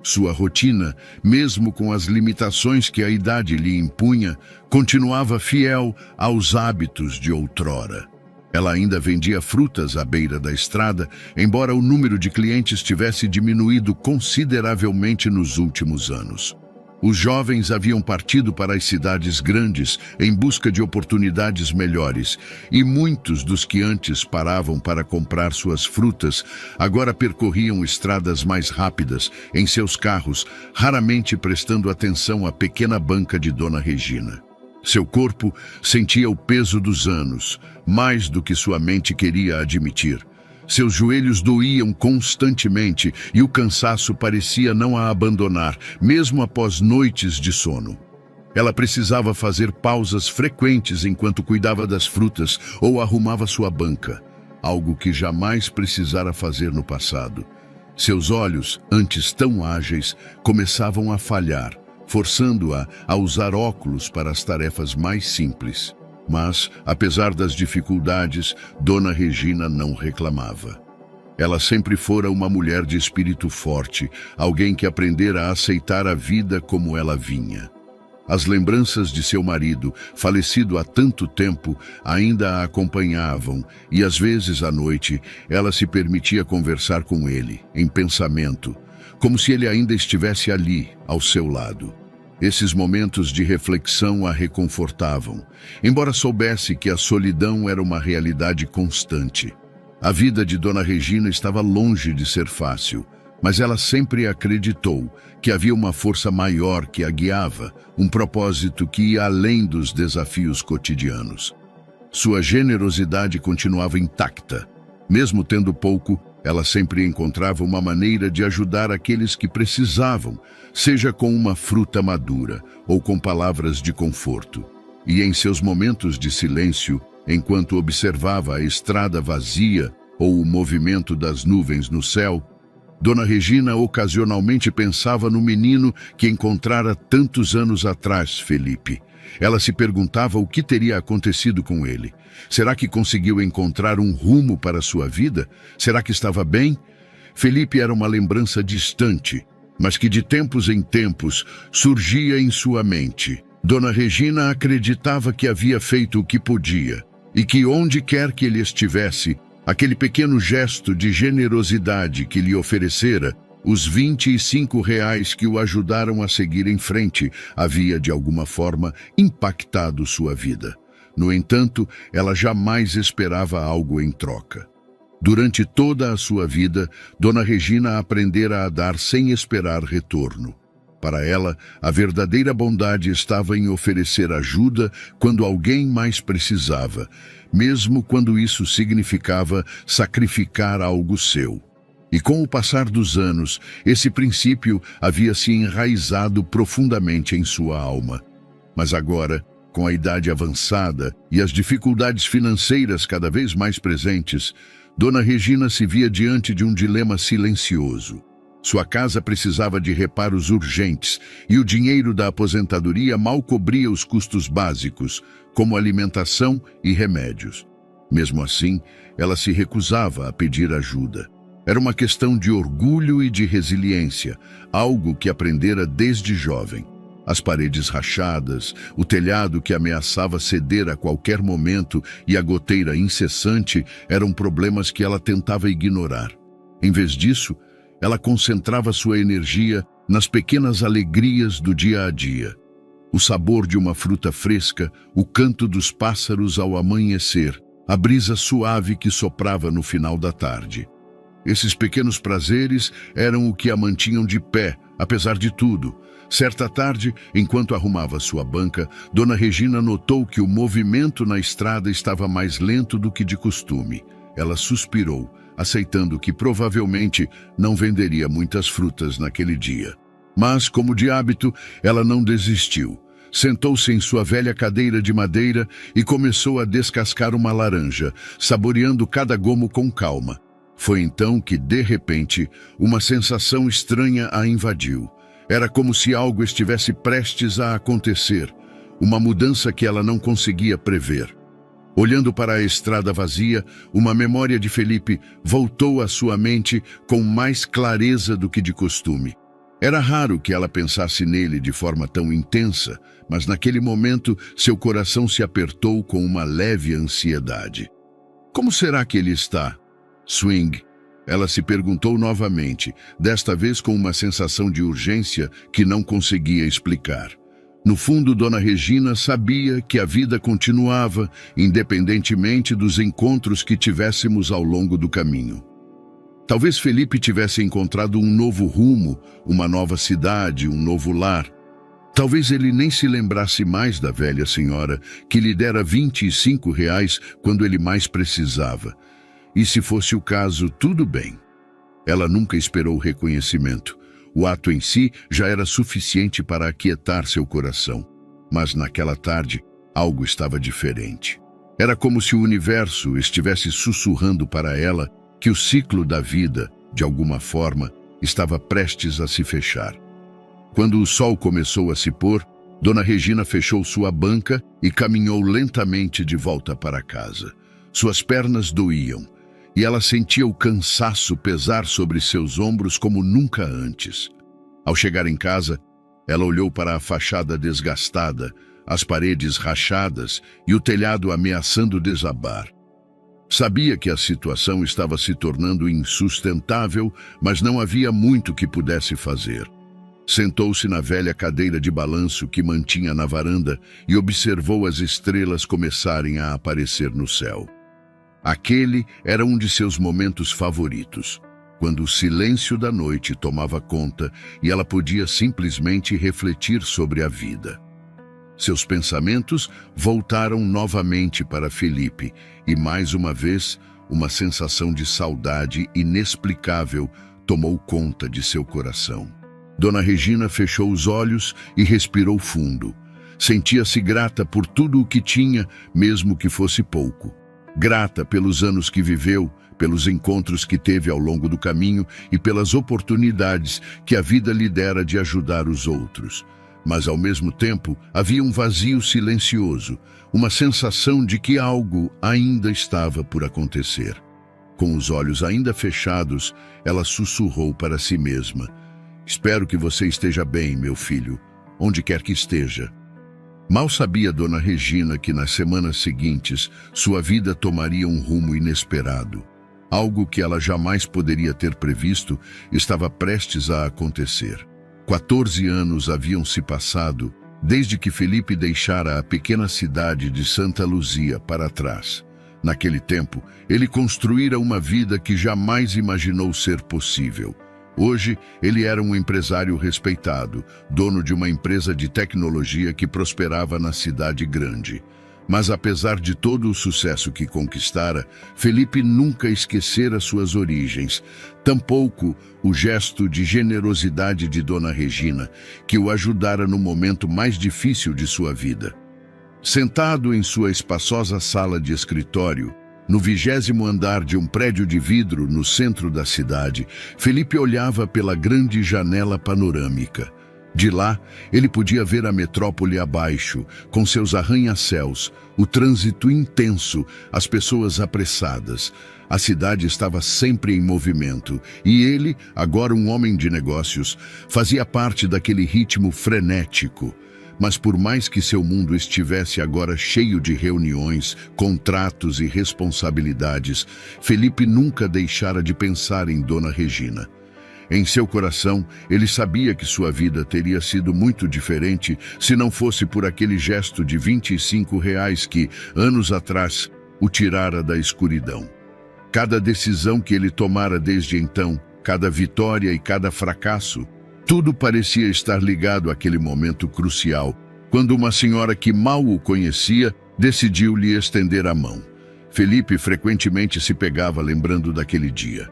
Sua rotina, mesmo com as limitações que a idade lhe impunha, continuava fiel aos hábitos de outrora. Ela ainda vendia frutas à beira da estrada, embora o número de clientes tivesse diminuído consideravelmente nos últimos anos. Os jovens haviam partido para as cidades grandes em busca de oportunidades melhores, e muitos dos que antes paravam para comprar suas frutas agora percorriam estradas mais rápidas em seus carros, raramente prestando atenção à pequena banca de Dona Regina. Seu corpo sentia o peso dos anos, mais do que sua mente queria admitir. Seus joelhos doíam constantemente e o cansaço parecia não a abandonar, mesmo após noites de sono. Ela precisava fazer pausas frequentes enquanto cuidava das frutas ou arrumava sua banca, algo que jamais precisara fazer no passado. Seus olhos, antes tão ágeis, começavam a falhar, forçando-a a usar óculos para as tarefas mais simples. Mas, apesar das dificuldades, Dona Regina não reclamava. Ela sempre fora uma mulher de espírito forte, alguém que aprendera a aceitar a vida como ela vinha. As lembranças de seu marido, falecido há tanto tempo, ainda a acompanhavam e, às vezes, à noite, ela se permitia conversar com ele, em pensamento, como se ele ainda estivesse ali, ao seu lado. Esses momentos de reflexão a reconfortavam, embora soubesse que a solidão era uma realidade constante. A vida de Dona Regina estava longe de ser fácil, mas ela sempre acreditou que havia uma força maior que a guiava, um propósito que ia além dos desafios cotidianos. Sua generosidade continuava intacta. Mesmo tendo pouco, ela sempre encontrava uma maneira de ajudar aqueles que precisavam, seja com uma fruta madura ou com palavras de conforto. E em seus momentos de silêncio, enquanto observava a estrada vazia ou o movimento das nuvens no céu, Dona Regina ocasionalmente pensava no menino que encontrara tantos anos atrás, Felipe. Ela se perguntava o que teria acontecido com ele. Será que conseguiu encontrar um rumo para sua vida? Será que estava bem? Felipe era uma lembrança distante, mas que de tempos em tempos surgia em sua mente. Dona Regina acreditava que havia feito o que podia e que onde quer que ele estivesse, aquele pequeno gesto de generosidade que lhe oferecera, os R$ 25 que o ajudaram a seguir em frente, havia de alguma forma impactado sua vida. No entanto, ela jamais esperava algo em troca. Durante toda a sua vida, Dona Regina aprendera a dar sem esperar retorno. Para ela, a verdadeira bondade estava em oferecer ajuda quando alguém mais precisava, mesmo quando isso significava sacrificar algo seu. E com o passar dos anos, esse princípio havia se enraizado profundamente em sua alma. Mas agora, com a idade avançada e as dificuldades financeiras cada vez mais presentes, Dona Regina se via diante de um dilema silencioso. Sua casa precisava de reparos urgentes e o dinheiro da aposentadoria mal cobria os custos básicos, como alimentação e remédios. Mesmo assim, ela se recusava a pedir ajuda. Era uma questão de orgulho e de resiliência, algo que aprendera desde jovem. As paredes rachadas, o telhado que ameaçava ceder a qualquer momento e a goteira incessante eram problemas que ela tentava ignorar. Em vez disso, ela concentrava sua energia nas pequenas alegrias do dia a dia. O sabor de uma fruta fresca, o canto dos pássaros ao amanhecer, a brisa suave que soprava no final da tarde. Esses pequenos prazeres eram o que a mantinham de pé, apesar de tudo. Certa tarde, enquanto arrumava sua banca, Dona Regina notou que o movimento na estrada estava mais lento do que de costume. Ela suspirou, aceitando que provavelmente não venderia muitas frutas naquele dia. Mas, como de hábito, ela não desistiu. Sentou-se em sua velha cadeira de madeira e começou a descascar uma laranja, saboreando cada gomo com calma. Foi então que, de repente, uma sensação estranha a invadiu. Era como se algo estivesse prestes a acontecer, uma mudança que ela não conseguia prever. Olhando para a estrada vazia, uma memória de Felipe voltou à sua mente com mais clareza do que de costume. Era raro que ela pensasse nele de forma tão intensa, mas naquele momento seu coração se apertou com uma leve ansiedade. Como será que ele está? Swing. Ela se perguntou novamente, desta vez com uma sensação de urgência que não conseguia explicar. No fundo, Dona Regina sabia que a vida continuava, independentemente dos encontros que tivéssemos ao longo do caminho. Talvez Felipe tivesse encontrado um novo rumo, uma nova cidade, um novo lar. Talvez ele nem se lembrasse mais da velha senhora que lhe dera R$ 25 quando ele mais precisava. E se fosse o caso, tudo bem. Ela nunca esperou reconhecimento. O ato em si já era suficiente para aquietar seu coração. Mas naquela tarde, algo estava diferente. Era como se o universo estivesse sussurrando para ela que o ciclo da vida, de alguma forma, estava prestes a se fechar. Quando o sol começou a se pôr, Dona Regina fechou sua banca e caminhou lentamente de volta para casa. Suas pernas doíam, e ela sentia o cansaço pesar sobre seus ombros como nunca antes. Ao chegar em casa, ela olhou para a fachada desgastada, as paredes rachadas e o telhado ameaçando desabar. Sabia que a situação estava se tornando insustentável, mas não havia muito que pudesse fazer. Sentou-se na velha cadeira de balanço que mantinha na varanda e observou as estrelas começarem a aparecer no céu. Aquele era um de seus momentos favoritos, quando o silêncio da noite tomava conta e ela podia simplesmente refletir sobre a vida. Seus pensamentos voltaram novamente para Felipe e, mais uma vez, uma sensação de saudade inexplicável tomou conta de seu coração. Dona Regina fechou os olhos e respirou fundo. Sentia-se grata por tudo o que tinha, mesmo que fosse pouco. Grata pelos anos que viveu, pelos encontros que teve ao longo do caminho e pelas oportunidades que a vida lhe dera de ajudar os outros. Mas, ao mesmo tempo, havia um vazio silencioso, uma sensação de que algo ainda estava por acontecer. Com os olhos ainda fechados, ela sussurrou para si mesma: "Espero que você esteja bem, meu filho, onde quer que esteja." Mal sabia Dona Regina que nas semanas seguintes sua vida tomaria um rumo inesperado. Algo que ela jamais poderia ter previsto estava prestes a acontecer. 14 anos haviam se passado desde que Felipe deixara a pequena cidade de Santa Luzia para trás. Naquele tempo, ele construíra uma vida que jamais imaginou ser possível. Hoje, ele era um empresário respeitado, dono de uma empresa de tecnologia que prosperava na cidade grande. Mas apesar de todo o sucesso que conquistara, Felipe nunca esquecera suas origens, tampouco o gesto de generosidade de Dona Regina, que o ajudara no momento mais difícil de sua vida. Sentado em sua espaçosa sala de escritório, no 20º andar de um prédio de vidro no centro da cidade, Felipe olhava pela grande janela panorâmica. De lá, ele podia ver a metrópole abaixo, com seus arranha-céus, o trânsito intenso, as pessoas apressadas. A cidade estava sempre em movimento, e ele, agora um homem de negócios, fazia parte daquele ritmo frenético. Mas por mais que seu mundo estivesse agora cheio de reuniões, contratos e responsabilidades, Felipe nunca deixara de pensar em Dona Regina. Em seu coração, ele sabia que sua vida teria sido muito diferente se não fosse por aquele gesto de R$ 25 que, anos atrás, o tirara da escuridão. Cada decisão que ele tomara desde então, cada vitória e cada fracasso, tudo parecia estar ligado àquele momento crucial, quando uma senhora que mal o conhecia decidiu lhe estender a mão. Felipe frequentemente se pegava lembrando daquele dia.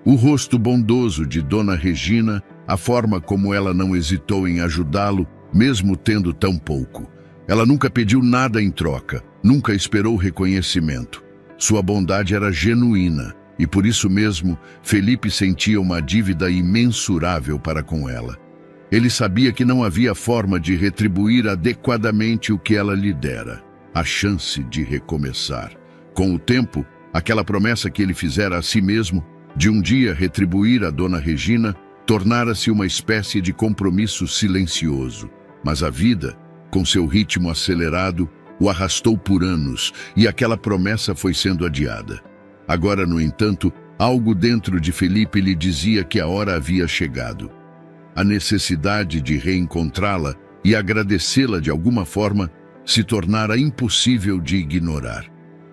O rosto bondoso de Dona Regina, a forma como ela não hesitou em ajudá-lo, mesmo tendo tão pouco. Ela nunca pediu nada em troca, nunca esperou reconhecimento. Sua bondade era genuína, e por isso mesmo, Felipe sentia uma dívida imensurável para com ela. Ele sabia que não havia forma de retribuir adequadamente o que ela lhe dera, a chance de recomeçar. Com o tempo, aquela promessa que ele fizera a si mesmo, de um dia retribuir a Dona Regina, tornara-se uma espécie de compromisso silencioso. Mas a vida, com seu ritmo acelerado, o arrastou por anos, e aquela promessa foi sendo adiada. Agora, no entanto, algo dentro de Felipe lhe dizia que a hora havia chegado. A necessidade de reencontrá-la e agradecê-la de alguma forma se tornara impossível de ignorar.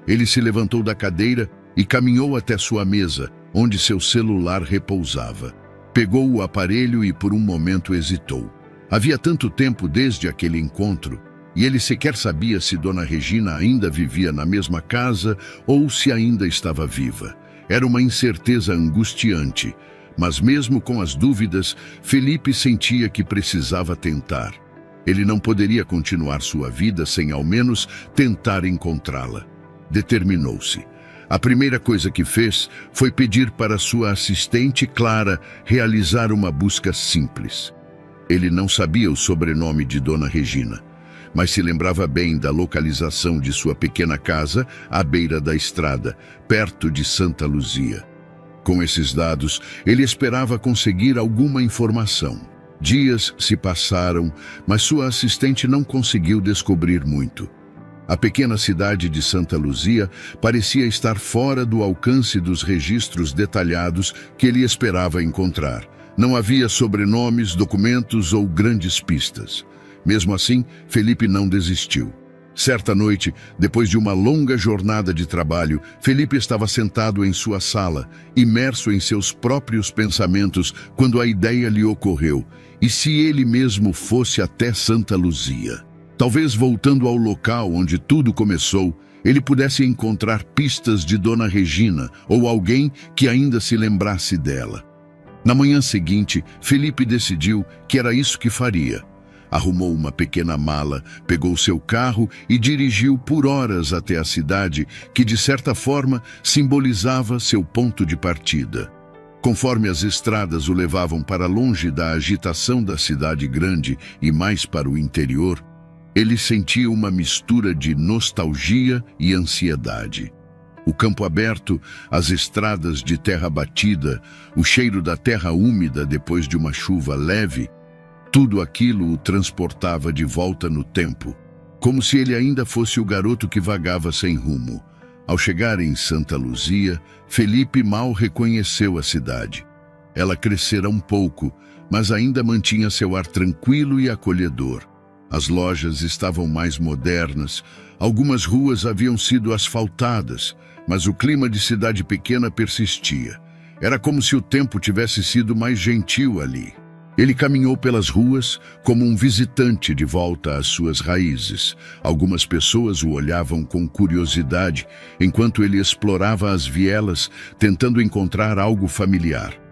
Ele se levantou da cadeira e caminhou até sua mesa, onde seu celular repousava. Pegou o aparelho e por um momento hesitou. Havia tanto tempo desde aquele encontro, e ele sequer sabia se Dona Regina ainda vivia na mesma casa ou se ainda estava viva. Era uma incerteza angustiante, mas mesmo com as dúvidas, Felipe sentia que precisava tentar. Ele não poderia continuar sua vida sem ao menos tentar encontrá-la. Determinou-se. A primeira coisa que fez foi pedir para sua assistente Clara realizar uma busca simples. Ele não sabia o sobrenome de Dona Regina, mas se lembrava bem da localização de sua pequena casa à beira da estrada, perto de Santa Luzia. Com esses dados, ele esperava conseguir alguma informação. Dias se passaram, mas sua assistente não conseguiu descobrir muito. A pequena cidade de Santa Luzia parecia estar fora do alcance dos registros detalhados que ele esperava encontrar. Não havia sobrenomes, documentos ou grandes pistas. Mesmo assim, Felipe não desistiu. Certa noite, depois de uma longa jornada de trabalho, Felipe estava sentado em sua sala, imerso em seus próprios pensamentos, quando a ideia lhe ocorreu. E se ele mesmo fosse até Santa Luzia? Talvez voltando ao local onde tudo começou, ele pudesse encontrar pistas de Dona Regina ou alguém que ainda se lembrasse dela. Na manhã seguinte, Felipe decidiu que era isso que faria. Arrumou uma pequena mala, pegou seu carro e dirigiu por horas até a cidade, que de certa forma simbolizava seu ponto de partida. Conforme as estradas o levavam para longe da agitação da cidade grande e mais para o interior, ele sentia uma mistura de nostalgia e ansiedade. O campo aberto, as estradas de terra batida, o cheiro da terra úmida depois de uma chuva leve, tudo aquilo o transportava de volta no tempo, como se ele ainda fosse o garoto que vagava sem rumo. Ao chegar em Santa Luzia, Felipe mal reconheceu a cidade. Ela crescera um pouco, mas ainda mantinha seu ar tranquilo e acolhedor. As lojas estavam mais modernas, algumas ruas haviam sido asfaltadas, mas o clima de cidade pequena persistia. Era como se o tempo tivesse sido mais gentil ali. Ele caminhou pelas ruas como um visitante de volta às suas raízes. Algumas pessoas o olhavam com curiosidade, enquanto ele explorava as vielas, tentando encontrar algo familiar.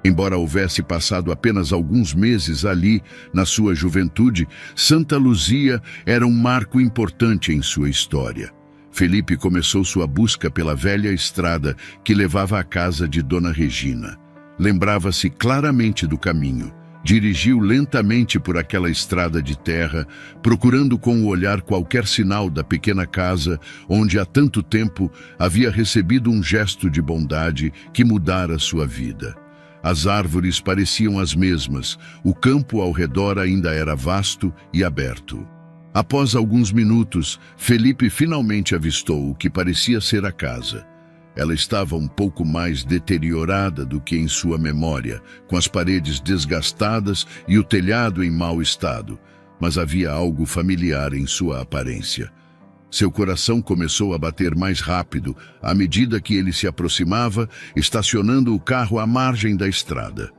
Embora houvesse passado apenas alguns meses ali, na sua juventude, Santa Luzia era um marco importante em sua história. Felipe começou sua busca pela velha estrada que levava à casa de Dona Regina. Lembrava-se claramente do caminho. Dirigiu lentamente por aquela estrada de terra, procurando com o olhar qualquer sinal da pequena casa onde há tanto tempo havia recebido um gesto de bondade que mudara sua vida. As árvores pareciam as mesmas, o campo ao redor ainda era vasto e aberto. Após alguns minutos, Felipe finalmente avistou o que parecia ser a casa. Ela estava um pouco mais deteriorada do que em sua memória, com as paredes desgastadas e o telhado em mau estado, mas havia algo familiar em sua aparência. Seu coração começou a bater mais rápido à medida que ele se aproximava, estacionando o carro à margem da estrada.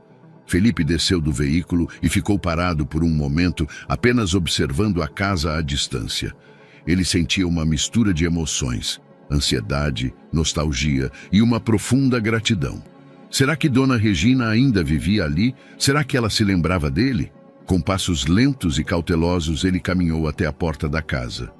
Felipe desceu do veículo e ficou parado por um momento, apenas observando a casa à distância. Ele sentia uma mistura de emoções, ansiedade, nostalgia e uma profunda gratidão. Será que Dona Regina ainda vivia ali? Será que ela se lembrava dele? Com passos lentos e cautelosos, ele caminhou até a porta da casa.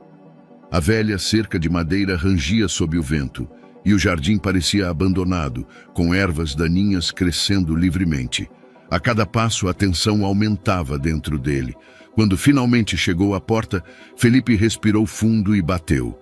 A velha cerca de madeira rangia sob o vento, e o jardim parecia abandonado, com ervas daninhas crescendo livremente. A cada passo a tensão aumentava dentro dele. Quando finalmente chegou à porta, Felipe respirou fundo e bateu.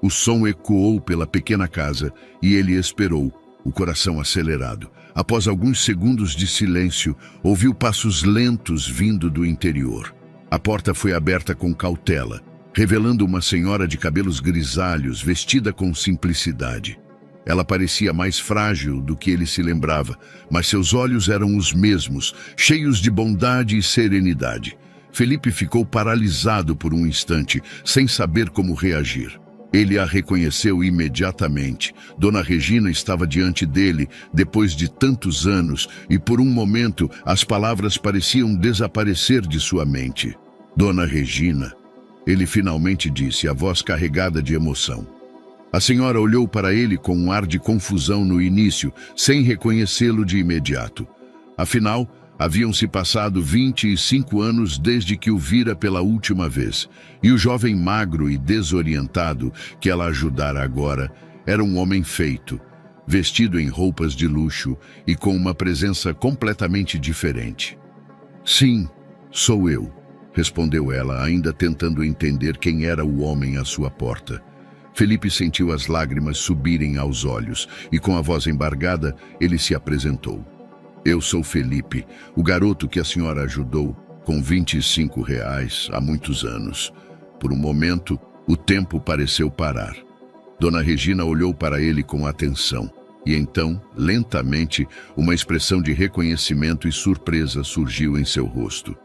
O som ecoou pela pequena casa e ele esperou, o coração acelerado. Após alguns segundos de silêncio, ouviu passos lentos vindo do interior. A porta foi aberta com cautela, revelando uma senhora de cabelos grisalhos, vestida com simplicidade. Ela parecia mais frágil do que ele se lembrava, mas seus olhos eram os mesmos, cheios de bondade e serenidade. Felipe ficou paralisado por um instante, sem saber como reagir. Ele a reconheceu imediatamente. Dona Regina estava diante dele, depois de tantos anos, e por um momento as palavras pareciam desaparecer de sua mente. Dona Regina, ele finalmente disse, a voz carregada de emoção. A senhora olhou para ele com um ar de confusão no início, sem reconhecê-lo de imediato. Afinal, haviam-se passado 25 anos desde que o vira pela última vez, e o jovem magro e desorientado que ela ajudara agora era um homem feito, vestido em roupas de luxo e com uma presença completamente diferente. Sim, sou eu. respondeu ela, ainda tentando entender quem era o homem à sua porta. Felipe sentiu as lágrimas subirem aos olhos e, com a voz embargada, ele se apresentou. Eu sou Felipe, o garoto que a senhora ajudou com R$ 25 há muitos anos. Por um momento, o tempo pareceu parar. Dona Regina olhou para ele com atenção e então, lentamente, uma expressão de reconhecimento e surpresa surgiu em seu rosto.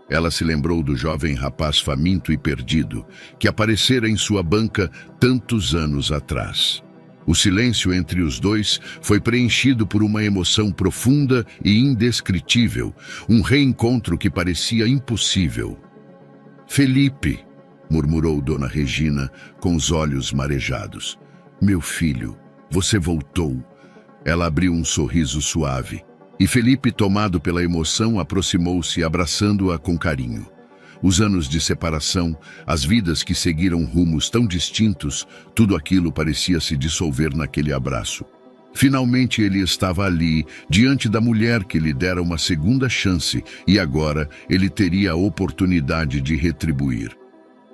Ela se lembrou do jovem rapaz faminto e perdido que aparecera em sua banca tantos anos atrás. O silêncio entre os dois foi preenchido por uma emoção profunda e indescritível, um reencontro que parecia impossível. Felipe, murmurou Dona Regina, com os olhos marejados. Meu filho, você voltou. Ela abriu um sorriso suave, e Felipe, tomado pela emoção, aproximou-se, abraçando-a com carinho. Os anos de separação, as vidas que seguiram rumos tão distintos, tudo aquilo parecia se dissolver naquele abraço. Finalmente ele estava ali, diante da mulher que lhe dera uma segunda chance, e agora ele teria a oportunidade de retribuir.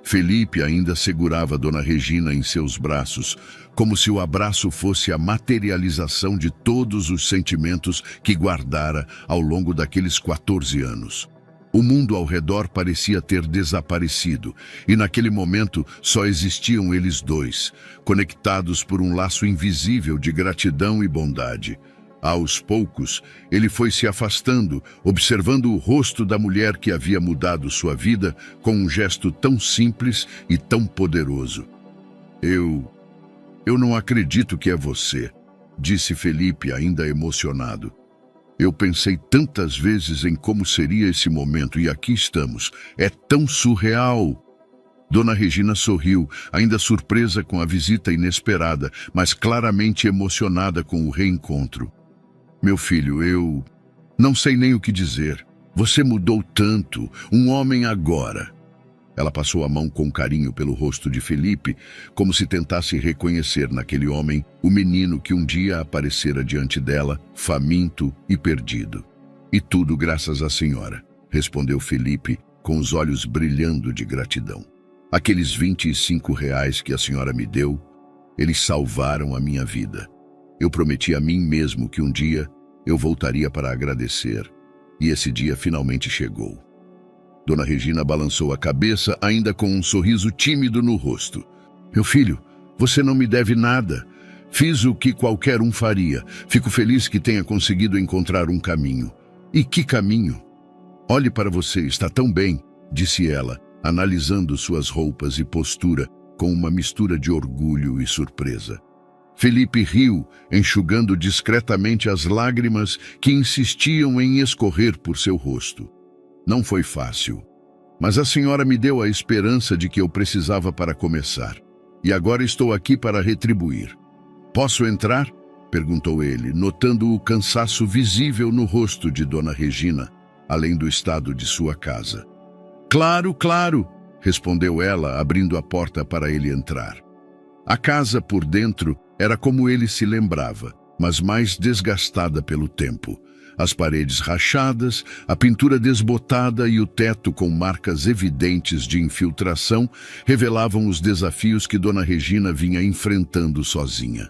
Felipe ainda segurava Dona Regina em seus braços, como se o abraço fosse a materialização de todos os sentimentos que guardara ao longo daqueles 14 anos. O mundo ao redor parecia ter desaparecido, e naquele momento só existiam eles dois, conectados por um laço invisível de gratidão e bondade. Aos poucos, ele foi se afastando, observando o rosto da mulher que havia mudado sua vida com um gesto tão simples e tão poderoso. Eu não acredito que é você, disse Felipe, ainda emocionado. Eu pensei tantas vezes em como seria esse momento e aqui estamos. É tão surreal. Dona Regina sorriu, ainda surpresa com a visita inesperada, mas claramente emocionada com o reencontro. Meu filho, eu não sei nem o que dizer. Você mudou tanto, um homem agora. Ela passou a mão com carinho pelo rosto de Felipe, como se tentasse reconhecer naquele homem o menino que um dia aparecera diante dela, faminto e perdido. E tudo graças à senhora, respondeu Felipe, com os olhos brilhando de gratidão. Aqueles R$ 25 que a senhora me deu, eles salvaram a minha vida. Eu prometi a mim mesmo que um dia eu voltaria para agradecer, e esse dia finalmente chegou. Dona Regina balançou a cabeça, ainda com um sorriso tímido no rosto. Meu filho, você não me deve nada. Fiz o que qualquer um faria. Fico feliz que tenha conseguido encontrar um caminho. E que caminho? Olhe para você, está tão bem, disse ela, analisando suas roupas e postura com uma mistura de orgulho e surpresa. Felipe riu, enxugando discretamente as lágrimas que insistiam em escorrer por seu rosto. Não foi fácil, mas a senhora me deu a esperança de que eu precisava para começar. E agora estou aqui para retribuir. Posso entrar? Perguntou ele, notando o cansaço visível no rosto de Dona Regina, além do estado de sua casa. Claro, claro, respondeu ela, abrindo a porta para ele entrar. A casa por dentro era como ele se lembrava, mas mais desgastada pelo tempo. As paredes rachadas, a pintura desbotada e o teto com marcas evidentes de infiltração revelavam os desafios que Dona Regina vinha enfrentando sozinha.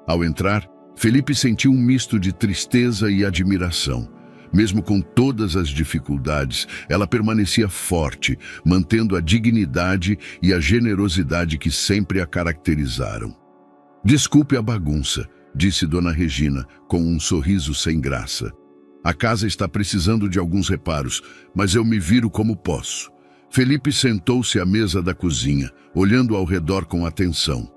Ao entrar, Felipe sentiu um misto de tristeza e admiração. Mesmo com todas as dificuldades, ela permanecia forte, mantendo a dignidade e a generosidade que sempre a caracterizaram. Desculpe a bagunça, disse Dona Regina, com um sorriso sem graça. A casa está precisando de alguns reparos, mas eu me viro como posso. Felipe sentou-se à mesa da cozinha, olhando ao redor com atenção.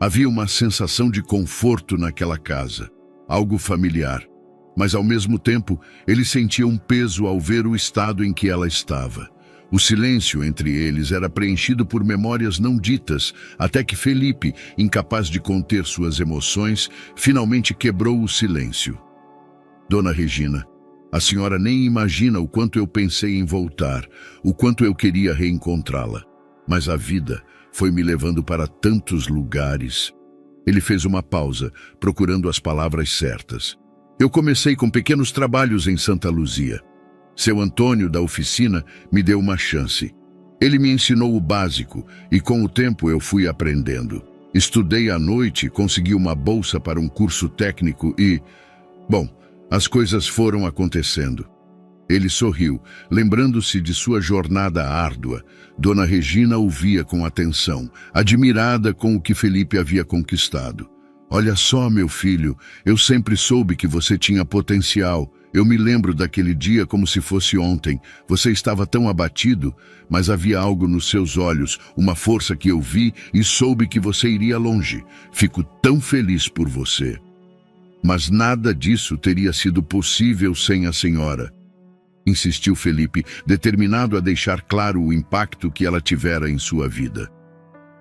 Havia uma sensação de conforto naquela casa, algo familiar. Mas, ao mesmo tempo, ele sentia um peso ao ver o estado em que ela estava. O silêncio entre eles era preenchido por memórias não ditas, até que Felipe, incapaz de conter suas emoções, finalmente quebrou o silêncio. Dona Regina, a senhora nem imagina o quanto eu pensei em voltar, o quanto eu queria reencontrá-la. Mas a vida foi me levando para tantos lugares. Ele fez uma pausa, procurando as palavras certas. Eu comecei com pequenos trabalhos em Santa Luzia. Seu Antônio, da oficina, me deu uma chance. Ele me ensinou o básico e com o tempo eu fui aprendendo. Estudei à noite, consegui uma bolsa para um curso técnico e... Bom, as coisas foram acontecendo. Ele sorriu, lembrando-se de sua jornada árdua. Dona Regina ouvia com atenção, admirada com o que Felipe havia conquistado. Olha só, meu filho, eu sempre soube que você tinha potencial. Eu me lembro daquele dia como se fosse ontem. Você estava tão abatido, mas havia algo nos seus olhos, uma força que eu vi e soube que você iria longe. Fico tão feliz por você. Mas nada disso teria sido possível sem a senhora. Insistiu Felipe, determinado a deixar claro o impacto que ela tivera em sua vida.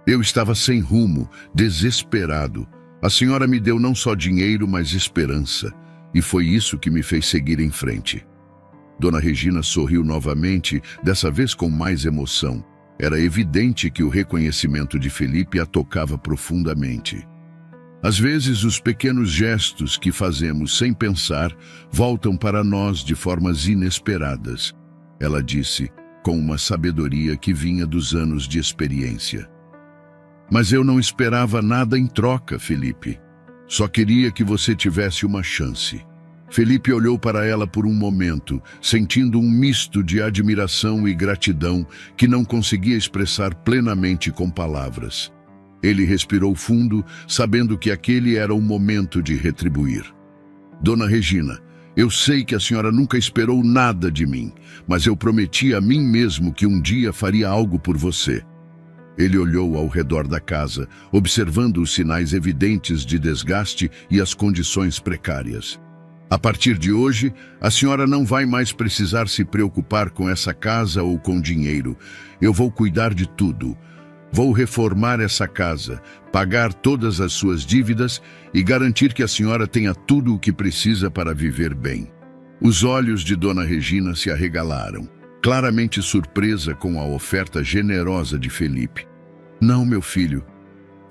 Eu estava sem rumo, desesperado. A senhora me deu não só dinheiro, mas esperança. E foi isso que me fez seguir em frente. Dona Regina sorriu novamente, dessa vez com mais emoção. Era evidente que o reconhecimento de Felipe a tocava profundamente. Às vezes, os pequenos gestos que fazemos sem pensar voltam para nós de formas inesperadas, ela disse, com uma sabedoria que vinha dos anos de experiência. Mas eu não esperava nada em troca, Felipe. Só queria que você tivesse uma chance. Felipe olhou para ela por um momento, sentindo um misto de admiração e gratidão que não conseguia expressar plenamente com palavras. Ele respirou fundo, sabendo que aquele era o momento de retribuir. Dona Regina, eu sei que a senhora nunca esperou nada de mim, mas eu prometi a mim mesmo que um dia faria algo por você. Ele olhou ao redor da casa, observando os sinais evidentes de desgaste e as condições precárias. A partir de hoje, a senhora não vai mais precisar se preocupar com essa casa ou com dinheiro. Eu vou cuidar de tudo. Vou reformar essa casa, pagar todas as suas dívidas e garantir que a senhora tenha tudo o que precisa para viver bem. Os olhos de Dona Regina se arregalaram, claramente surpresa com a oferta generosa de Felipe. Não, meu filho,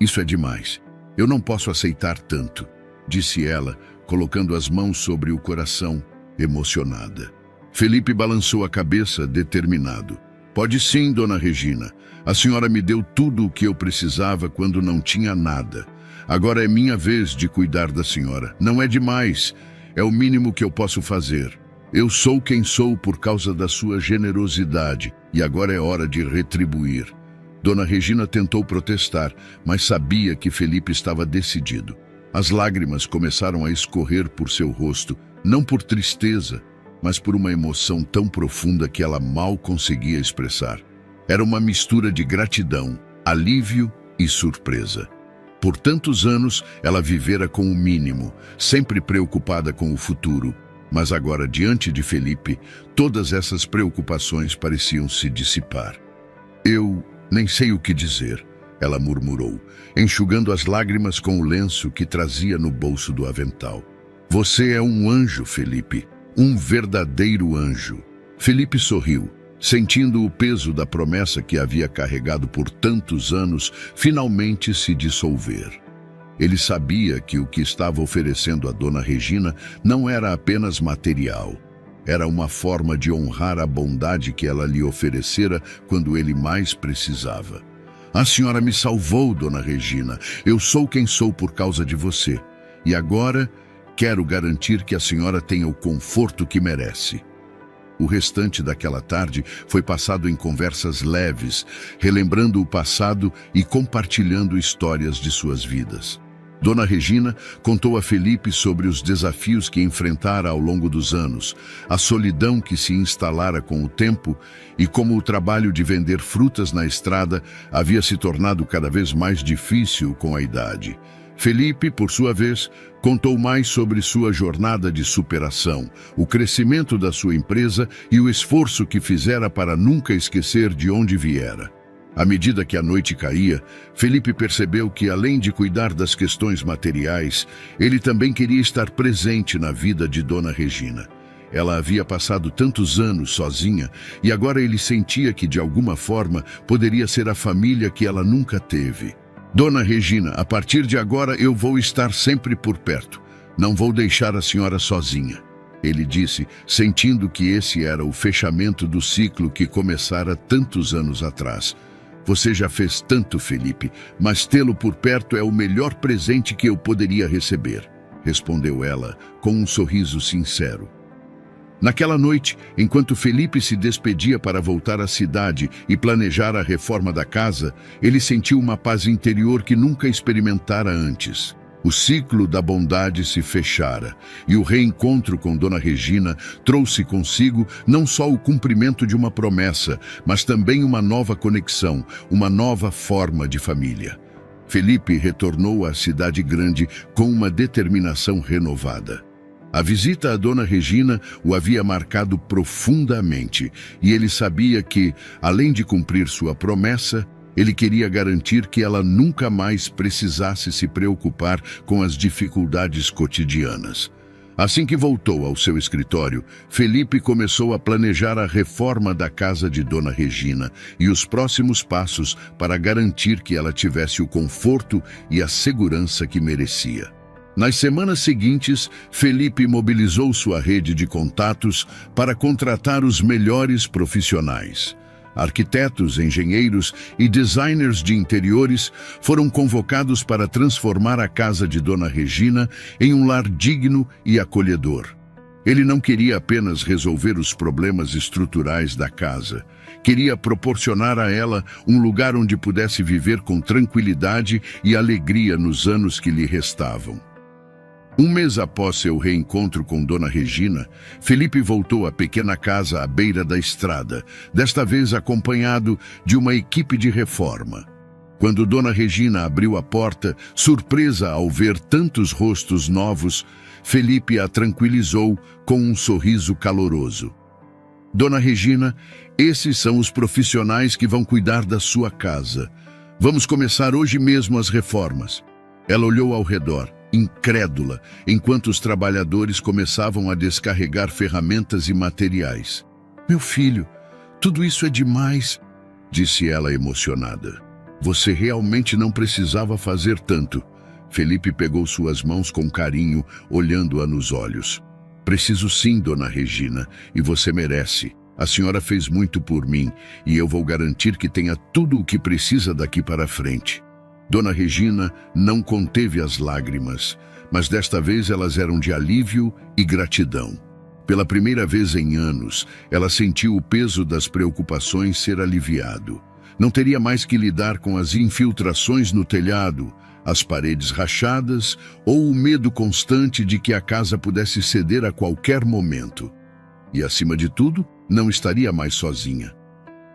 isso é demais. Eu não posso aceitar tanto, disse ela, colocando as mãos sobre o coração, emocionada. Felipe balançou a cabeça, determinado. Pode sim, Dona Regina. A senhora me deu tudo o que eu precisava quando não tinha nada. Agora é minha vez de cuidar da senhora. Não é demais. É o mínimo que eu posso fazer. Eu sou quem sou por causa da sua generosidade e agora é hora de retribuir. Dona Regina tentou protestar, mas sabia que Felipe estava decidido. As lágrimas começaram a escorrer por seu rosto, não por tristeza, mas por uma emoção tão profunda que ela mal conseguia expressar. Era uma mistura de gratidão, alívio e surpresa. Por tantos anos, ela vivera com o mínimo, sempre preocupada com o futuro. Mas agora, diante de Felipe, todas essas preocupações pareciam se dissipar. Eu nem sei o que dizer, ela murmurou, enxugando as lágrimas com o lenço que trazia no bolso do avental. Você é um anjo, Felipe, um verdadeiro anjo. Felipe sorriu, sentindo o peso da promessa que havia carregado por tantos anos finalmente se dissolver. Ele sabia que o que estava oferecendo a Dona Regina não era apenas material. Era uma forma de honrar a bondade que ela lhe oferecera quando ele mais precisava. A senhora me salvou, Dona Regina. Eu sou quem sou por causa de você. E agora quero garantir que a senhora tenha o conforto que merece. O restante daquela tarde foi passado em conversas leves, relembrando o passado e compartilhando histórias de suas vidas. Dona Regina contou a Felipe sobre os desafios que enfrentara ao longo dos anos, a solidão que se instalara com o tempo e como o trabalho de vender frutas na estrada havia se tornado cada vez mais difícil com a idade. Felipe, por sua vez, contou mais sobre sua jornada de superação, o crescimento da sua empresa e o esforço que fizera para nunca esquecer de onde viera. À medida que a noite caía, Felipe percebeu que, além de cuidar das questões materiais, ele também queria estar presente na vida de Dona Regina. Ela havia passado tantos anos sozinha e agora ele sentia que, de alguma forma, poderia ser a família que ela nunca teve. Dona Regina, a partir de agora eu vou estar sempre por perto. Não vou deixar a senhora sozinha. ele disse, sentindo que esse era o fechamento do ciclo que começara tantos anos atrás. Você já fez tanto, Felipe, mas tê-lo por perto é o melhor presente que eu poderia receber, respondeu ela com um sorriso sincero. Naquela noite, enquanto Felipe se despedia para voltar à cidade e planejar a reforma da casa, ele sentiu uma paz interior que nunca experimentara antes. O ciclo da bondade se fechara, e o reencontro com Dona Regina trouxe consigo não só o cumprimento de uma promessa, mas também uma nova conexão, uma nova forma de família. Felipe retornou à cidade grande com uma determinação renovada. A visita a Dona Regina o havia marcado profundamente, e ele sabia que, além de cumprir sua promessa, ele queria garantir que ela nunca mais precisasse se preocupar com as dificuldades cotidianas. Assim que voltou ao seu escritório, Felipe começou a planejar a reforma da casa de Dona Regina e os próximos passos para garantir que ela tivesse o conforto e a segurança que merecia. Nas semanas seguintes, Felipe mobilizou sua rede de contatos para contratar os melhores profissionais. Arquitetos, engenheiros e designers de interiores foram convocados para transformar a casa de Dona Regina em um lar digno e acolhedor. Ele não queria apenas resolver os problemas estruturais da casa. Queria proporcionar a ela um lugar onde pudesse viver com tranquilidade e alegria nos anos que lhe restavam. Um mês após seu reencontro com Dona Regina, Felipe voltou à pequena casa à beira da estrada, desta vez acompanhado de uma equipe de reforma. Quando Dona Regina abriu a porta, surpresa ao ver tantos rostos novos, Felipe a tranquilizou com um sorriso caloroso. Dona Regina, esses são os profissionais que vão cuidar da sua casa. Vamos começar hoje mesmo as reformas. Ela olhou ao redor, incrédula, enquanto os trabalhadores começavam a descarregar ferramentas e materiais. Meu filho, tudo isso é demais, disse ela emocionada. Você realmente não precisava fazer tanto. Felipe pegou suas mãos com carinho, olhando-a nos olhos. Preciso sim, Dona Regina, e você merece. A senhora fez muito por mim, e eu vou garantir que tenha tudo o que precisa daqui para frente. Dona Regina não conteve as lágrimas, mas desta vez elas eram de alívio e gratidão. Pela primeira vez em anos, ela sentiu o peso das preocupações ser aliviado. Não teria mais que lidar com as infiltrações no telhado, as paredes rachadas ou o medo constante de que a casa pudesse ceder a qualquer momento. E, acima de tudo, não estaria mais sozinha.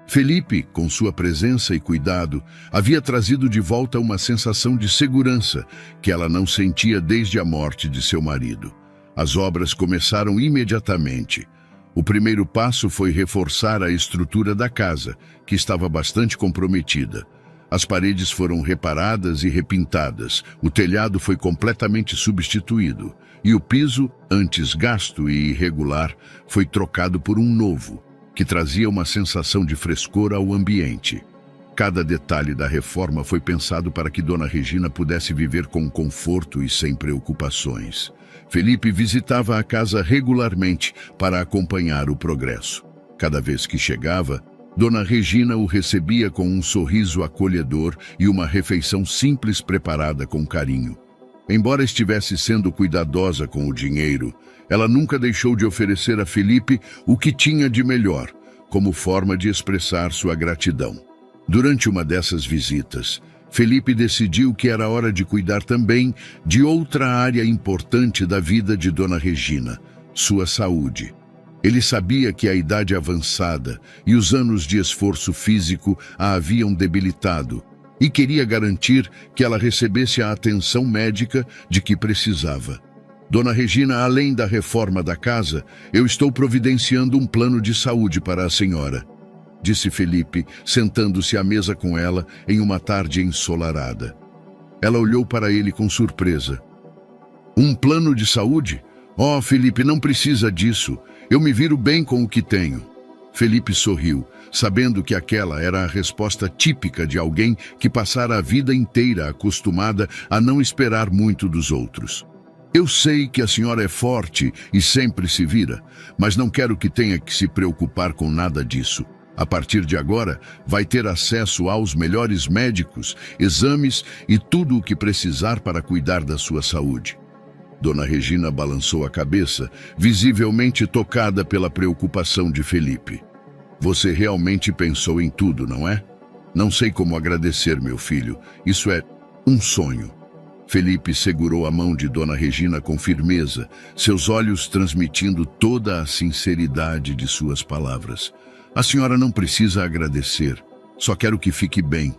Felipe, com sua presença e cuidado, havia trazido de volta uma sensação de segurança que ela não sentia desde a morte de seu marido. As obras começaram imediatamente. O primeiro passo foi reforçar a estrutura da casa, que estava bastante comprometida. As paredes foram reparadas e repintadas, o telhado foi completamente substituído e o piso, antes gasto e irregular, foi trocado por um novo, que trazia uma sensação de frescor ao ambiente. Cada detalhe da reforma foi pensado para que Dona Regina pudesse viver com conforto e sem preocupações. Felipe visitava a casa regularmente para acompanhar o progresso. Cada vez que chegava, Dona Regina o recebia com um sorriso acolhedor e uma refeição simples preparada com carinho. Embora estivesse sendo cuidadosa com o dinheiro, ela nunca deixou de oferecer a Felipe o que tinha de melhor, como forma de expressar sua gratidão. Durante uma dessas visitas, Felipe decidiu que era hora de cuidar também de outra área importante da vida de Dona Regina, sua saúde. Ele sabia que a idade avançada e os anos de esforço físico a haviam debilitado e queria garantir que ela recebesse a atenção médica de que precisava. Dona Regina, além da reforma da casa, eu estou providenciando um plano de saúde para a senhora, disse Felipe, sentando-se à mesa com ela em uma tarde ensolarada. Ela olhou para ele com surpresa. Um plano de saúde? Oh, Felipe, não precisa disso. Eu me viro bem com o que tenho. Felipe sorriu, sabendo que aquela era a resposta típica de alguém que passara a vida inteira acostumada a não esperar muito dos outros. Eu sei que a senhora é forte e sempre se vira, mas não quero que tenha que se preocupar com nada disso. A partir de agora, vai ter acesso aos melhores médicos, exames e tudo o que precisar para cuidar da sua saúde. Dona Regina balançou a cabeça, visivelmente tocada pela preocupação de Felipe. Você realmente pensou em tudo, não é? Não sei como agradecer, meu filho. Isso é um sonho. Felipe segurou a mão de Dona Regina com firmeza, seus olhos transmitindo toda a sinceridade de suas palavras. A senhora não precisa agradecer. Só quero que fique bem.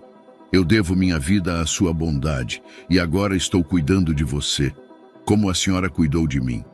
Eu devo minha vida à sua bondade e agora estou cuidando de você, como a senhora cuidou de mim.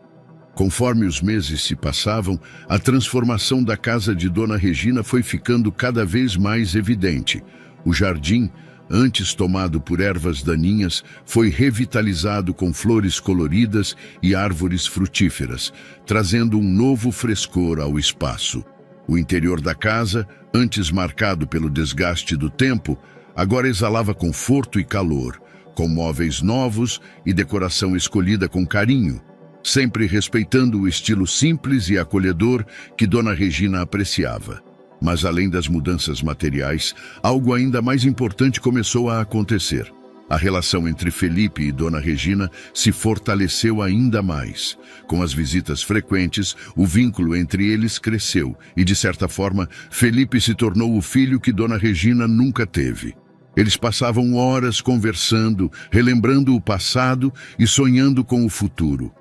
Conforme os meses se passavam, a transformação da casa de Dona Regina foi ficando cada vez mais evidente. O jardim, antes tomado por ervas daninhas, foi revitalizado com flores coloridas e árvores frutíferas, trazendo um novo frescor ao espaço. O interior da casa, antes marcado pelo desgaste do tempo, agora exalava conforto e calor, com móveis novos e decoração escolhida com carinho, sempre respeitando o estilo simples e acolhedor que Dona Regina apreciava. Mas além das mudanças materiais, algo ainda mais importante começou a acontecer. A relação entre Felipe e Dona Regina se fortaleceu ainda mais. Com as visitas frequentes, o vínculo entre eles cresceu e, de certa forma, Felipe se tornou o filho que Dona Regina nunca teve. Eles passavam horas conversando, relembrando o passado e sonhando com o futuro.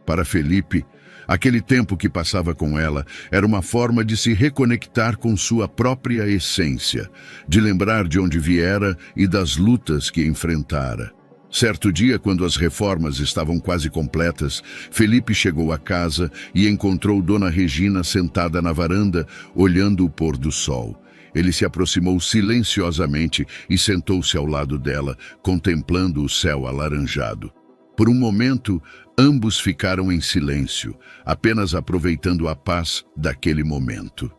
Para Felipe, aquele tempo que passava com ela era uma forma de se reconectar com sua própria essência, de lembrar de onde viera e das lutas que enfrentara. Certo dia, quando as reformas estavam quase completas, Felipe chegou à casa e encontrou Dona Regina sentada na varanda, olhando o pôr do sol. Ele se aproximou silenciosamente e sentou-se ao lado dela, contemplando o céu alaranjado. Por um momento, ambos ficaram em silêncio, apenas aproveitando a paz daquele momento.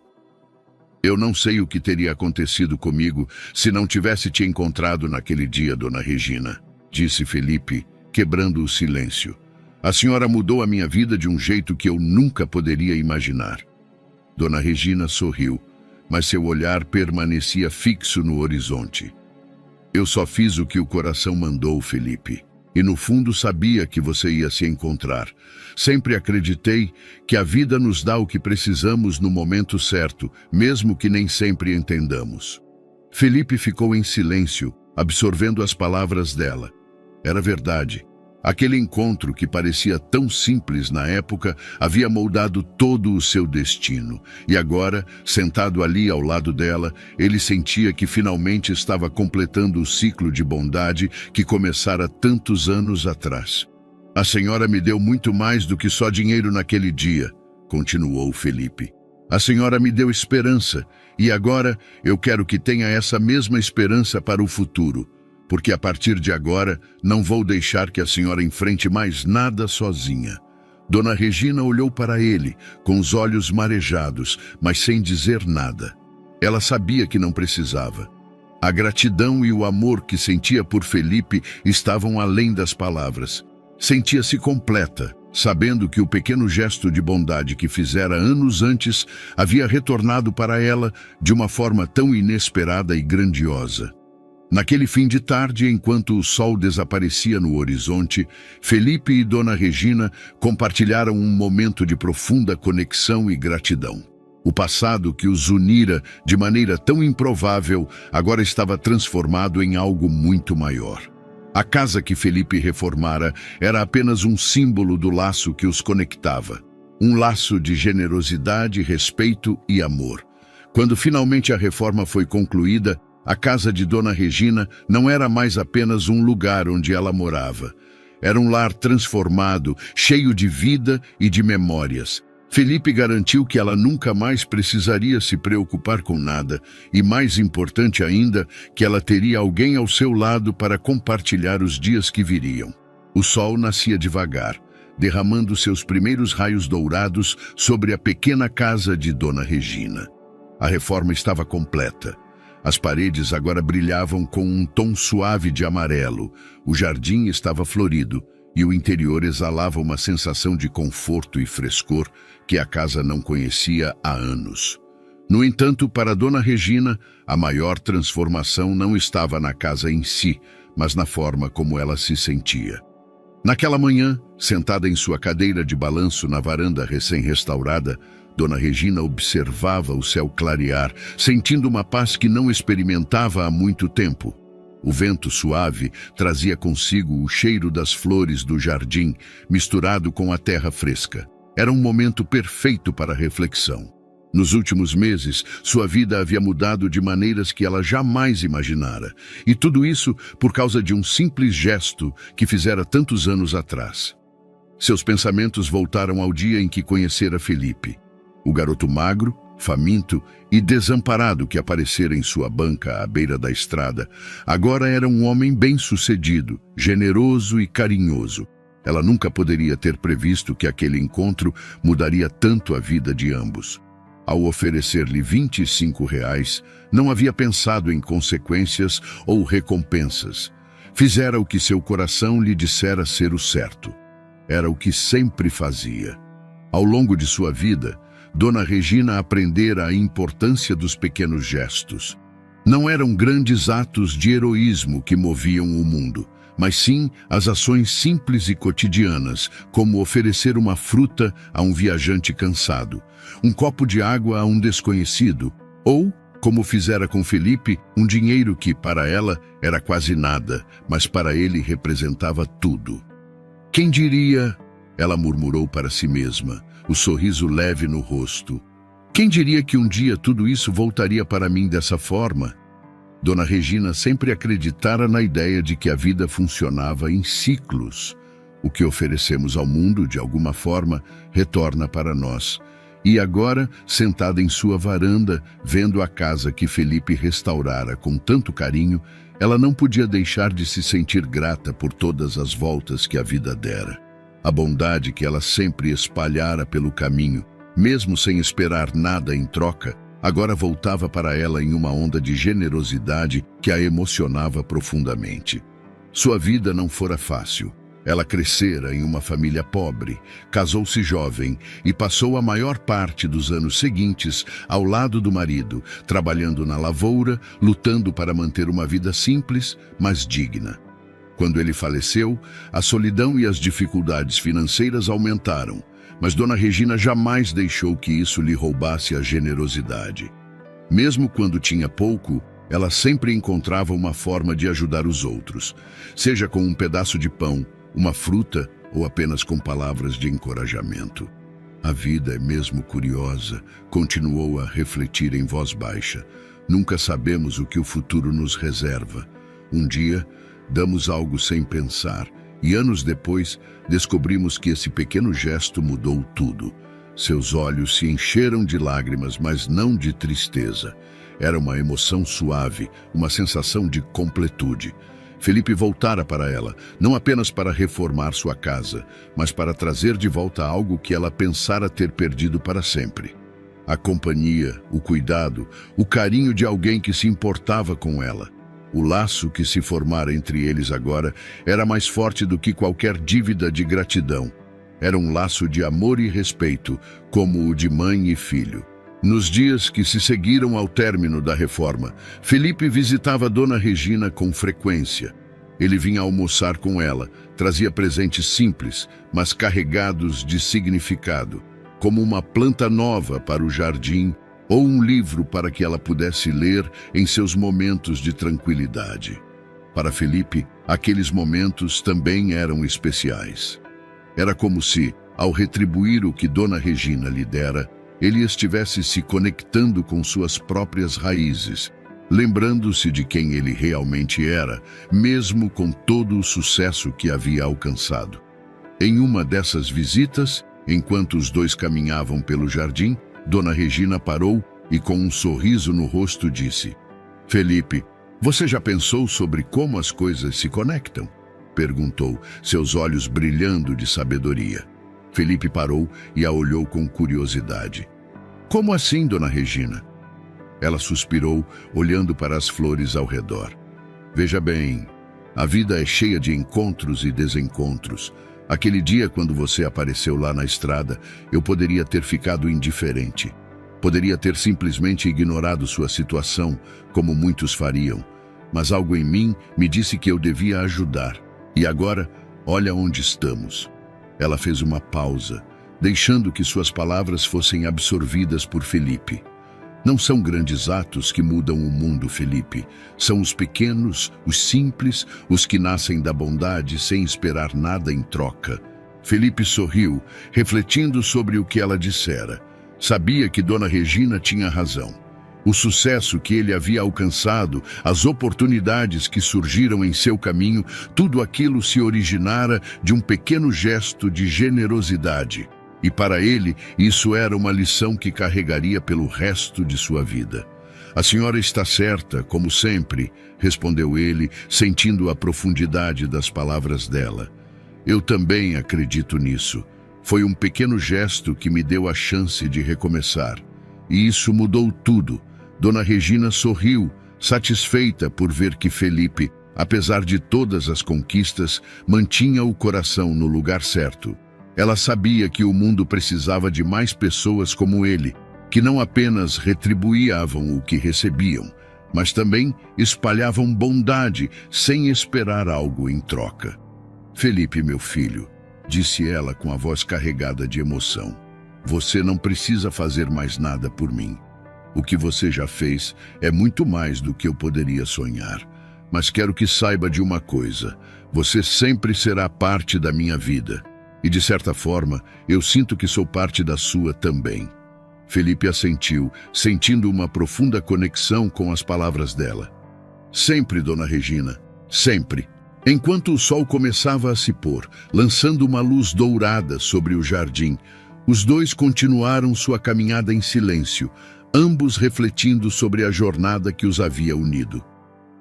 Eu não sei o que teria acontecido comigo se não tivesse te encontrado naquele dia, Dona Regina, disse Felipe, quebrando o silêncio. A senhora mudou a minha vida de um jeito que eu nunca poderia imaginar. Dona Regina sorriu, mas seu olhar permanecia fixo no horizonte. Eu só fiz o que o coração mandou, Felipe. E no fundo sabia que você ia se encontrar. Sempre acreditei que a vida nos dá o que precisamos no momento certo, mesmo que nem sempre entendamos. Felipe ficou em silêncio, absorvendo as palavras dela. Era verdade. Aquele encontro que parecia tão simples na época havia moldado todo o seu destino. E agora, sentado ali ao lado dela, ele sentia que finalmente estava completando o ciclo de bondade que começara tantos anos atrás. A senhora me deu muito mais do que só dinheiro naquele dia, continuou Felipe. A senhora me deu esperança, e agora eu quero que tenha essa mesma esperança para o futuro. Porque a partir de agora não vou deixar que a senhora enfrente mais nada sozinha. Dona Regina olhou para ele, com os olhos marejados, mas sem dizer nada. Ela sabia que não precisava. A gratidão e o amor que sentia por Felipe estavam além das palavras. Sentia-se completa, sabendo que o pequeno gesto de bondade que fizera anos antes havia retornado para ela de uma forma tão inesperada e grandiosa. Naquele fim de tarde, enquanto o sol desaparecia no horizonte, Felipe e Dona Regina compartilharam um momento de profunda conexão e gratidão. O passado que os unira de maneira tão improvável agora estava transformado em algo muito maior. A casa que Felipe reformara era apenas um símbolo do laço que os conectava. Um laço de generosidade, respeito e amor. Quando finalmente a reforma foi concluída, a casa de Dona Regina não era mais apenas um lugar onde ela morava. Era um lar transformado, cheio de vida e de memórias. Felipe garantiu que ela nunca mais precisaria se preocupar com nada e, mais importante ainda, que ela teria alguém ao seu lado para compartilhar os dias que viriam. O sol nascia devagar, derramando seus primeiros raios dourados sobre a pequena casa de Dona Regina. A reforma estava completa. As paredes agora brilhavam com um tom suave de amarelo, o jardim estava florido e o interior exalava uma sensação de conforto e frescor que a casa não conhecia há anos. No entanto, para Dona Regina, a maior transformação não estava na casa em si, mas na forma como ela se sentia. Naquela manhã, sentada em sua cadeira de balanço na varanda recém-restaurada, Dona Regina observava o céu clarear, sentindo uma paz que não experimentava há muito tempo. O vento suave trazia consigo o cheiro das flores do jardim, misturado com a terra fresca. Era um momento perfeito para reflexão. Nos últimos meses, sua vida havia mudado de maneiras que ela jamais imaginara. E tudo isso por causa de um simples gesto que fizera tantos anos atrás. Seus pensamentos voltaram ao dia em que conhecera Felipe. O garoto magro, faminto e desamparado que aparecera em sua banca à beira da estrada, agora era um homem bem-sucedido, generoso e carinhoso. Ela nunca poderia ter previsto que aquele encontro mudaria tanto a vida de ambos. Ao oferecer-lhe R$ 25, não havia pensado em consequências ou recompensas. Fizera o que seu coração lhe dissera ser o certo. Era o que sempre fazia. Ao longo de sua vida, Dona Regina aprendera a importância dos pequenos gestos. Não eram grandes atos de heroísmo que moviam o mundo, mas sim as ações simples e cotidianas, como oferecer uma fruta a um viajante cansado, um copo de água a um desconhecido, ou, como fizera com Felipe, um dinheiro que, para ela, era quase nada, mas para ele representava tudo. Quem diria, ela murmurou para si mesma, o sorriso leve no rosto. Quem diria que um dia tudo isso voltaria para mim dessa forma? Dona Regina sempre acreditara na ideia de que a vida funcionava em ciclos. O que oferecemos ao mundo, de alguma forma, retorna para nós. E agora, sentada em sua varanda, vendo a casa que Felipe restaurara com tanto carinho, ela não podia deixar de se sentir grata por todas as voltas que a vida dera. A bondade que ela sempre espalhara pelo caminho, mesmo sem esperar nada em troca, agora voltava para ela em uma onda de generosidade que a emocionava profundamente. Sua vida não fora fácil. Ela crescera em uma família pobre, casou-se jovem e passou a maior parte dos anos seguintes ao lado do marido, trabalhando na lavoura, lutando para manter uma vida simples, mas digna. Quando ele faleceu, a solidão e as dificuldades financeiras aumentaram, mas Dona Regina jamais deixou que isso lhe roubasse a generosidade. Mesmo quando tinha pouco, ela sempre encontrava uma forma de ajudar os outros, seja com um pedaço de pão, uma fruta ou apenas com palavras de encorajamento. A vida é mesmo curiosa, continuou a refletir em voz baixa. Nunca sabemos o que o futuro nos reserva. Um dia, damos algo sem pensar, e anos depois, descobrimos que esse pequeno gesto mudou tudo. Seus olhos se encheram de lágrimas, mas não de tristeza. Era uma emoção suave, uma sensação de completude. Felipe voltara para ela, não apenas para reformar sua casa, mas para trazer de volta algo que ela pensara ter perdido para sempre. A companhia, o cuidado, o carinho de alguém que se importava com ela. O laço que se formara entre eles agora era mais forte do que qualquer dívida de gratidão. Era um laço de amor e respeito, como o de mãe e filho. Nos dias que se seguiram ao término da reforma, Felipe visitava Dona Regina com frequência. Ele vinha almoçar com ela, trazia presentes simples, mas carregados de significado, como uma planta nova para o jardim ou um livro para que ela pudesse ler em seus momentos de tranquilidade. Para Felipe, aqueles momentos também eram especiais. Era como se, ao retribuir o que Dona Regina lhe dera, ele estivesse se conectando com suas próprias raízes, lembrando-se de quem ele realmente era, mesmo com todo o sucesso que havia alcançado. Em uma dessas visitas, enquanto os dois caminhavam pelo jardim, Dona Regina parou e, com um sorriso no rosto, disse: "Felipe, você já pensou sobre como as coisas se conectam?" perguntou, seus olhos brilhando de sabedoria. Felipe parou e a olhou com curiosidade. "Como assim, Dona Regina?" Ela suspirou, olhando para as flores ao redor. "Veja bem, A vida é cheia de encontros e desencontros. Aquele dia, quando você apareceu lá na estrada, eu poderia ter ficado indiferente. Poderia ter simplesmente ignorado sua situação, como muitos fariam. Mas algo em mim me disse que eu devia ajudar. E agora, olha onde estamos. Ela fez uma pausa, deixando que suas palavras fossem absorvidas por Felipe. Não são grandes atos que mudam o mundo, Felipe. São os pequenos, os simples, os que nascem da bondade sem esperar nada em troca. Felipe sorriu, refletindo sobre o que ela dissera. Sabia que Dona Regina tinha razão. O sucesso que ele havia alcançado, as oportunidades que surgiram em seu caminho, tudo aquilo se originara de um pequeno gesto de generosidade. E para ele, isso era uma lição que carregaria pelo resto de sua vida. A senhora está certa, como sempre, respondeu ele, sentindo a profundidade das palavras dela. Eu também acredito nisso. Foi um pequeno gesto que me deu a chance de recomeçar. E isso mudou tudo. Dona Regina sorriu, satisfeita por ver que Felipe, apesar de todas as conquistas, mantinha o coração no lugar certo. Ela sabia que o mundo precisava de mais pessoas como ele, que não apenas retribuíam o que recebiam, mas também espalhavam bondade sem esperar algo em troca. Felipe, meu filho, disse ela com a voz carregada de emoção, você não precisa fazer mais nada por mim. O que você já fez é muito mais do que eu poderia sonhar. Mas quero que saiba de uma coisa, você sempre será parte da minha vida. E de certa forma, eu sinto que sou parte da sua também. Felipe assentiu, sentindo uma profunda conexão com as palavras dela. Sempre, Dona Regina, sempre. Enquanto o sol começava a se pôr, lançando uma luz dourada sobre o jardim, os dois continuaram sua caminhada em silêncio, ambos refletindo sobre a jornada que os havia unido.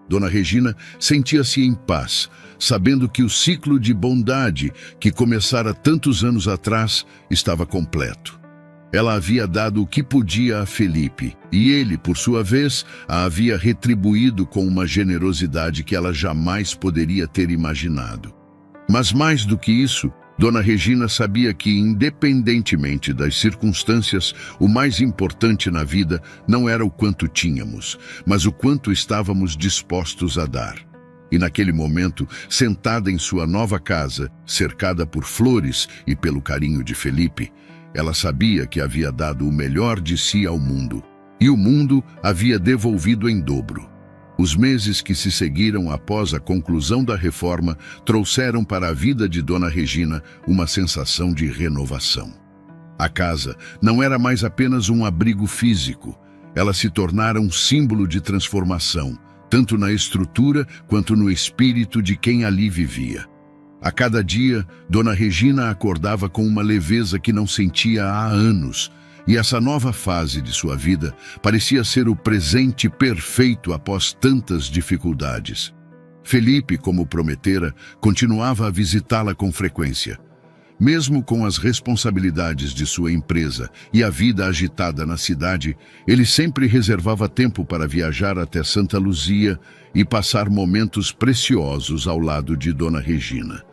Dona Regina sentia-se em paz, sabendo que o ciclo de bondade que começara tantos anos atrás estava completo. Ela havia dado o que podia a Felipe, e ele, por sua vez, a havia retribuído com uma generosidade que ela jamais poderia ter imaginado. Mas mais do que isso, Dona Regina sabia que, independentemente das circunstâncias, o mais importante na vida não era o quanto tínhamos, mas o quanto estávamos dispostos a dar. E naquele momento, sentada em sua nova casa, cercada por flores e pelo carinho de Felipe, ela sabia que havia dado o melhor de si ao mundo, e o mundo havia devolvido em dobro. Os meses que se seguiram após a conclusão da reforma trouxeram para a vida de Dona Regina uma sensação de renovação. A casa não era mais apenas um abrigo físico, ela se tornara um símbolo de transformação, tanto na estrutura quanto no espírito de quem ali vivia. A cada dia, Dona Regina acordava com uma leveza que não sentia há anos, e essa nova fase de sua vida parecia ser o presente perfeito após tantas dificuldades. Felipe, como prometera, continuava a visitá-la com frequência. Mesmo com as responsabilidades de sua empresa e a vida agitada na cidade, ele sempre reservava tempo para viajar até Santa Luzia e passar momentos preciosos ao lado de Dona Regina.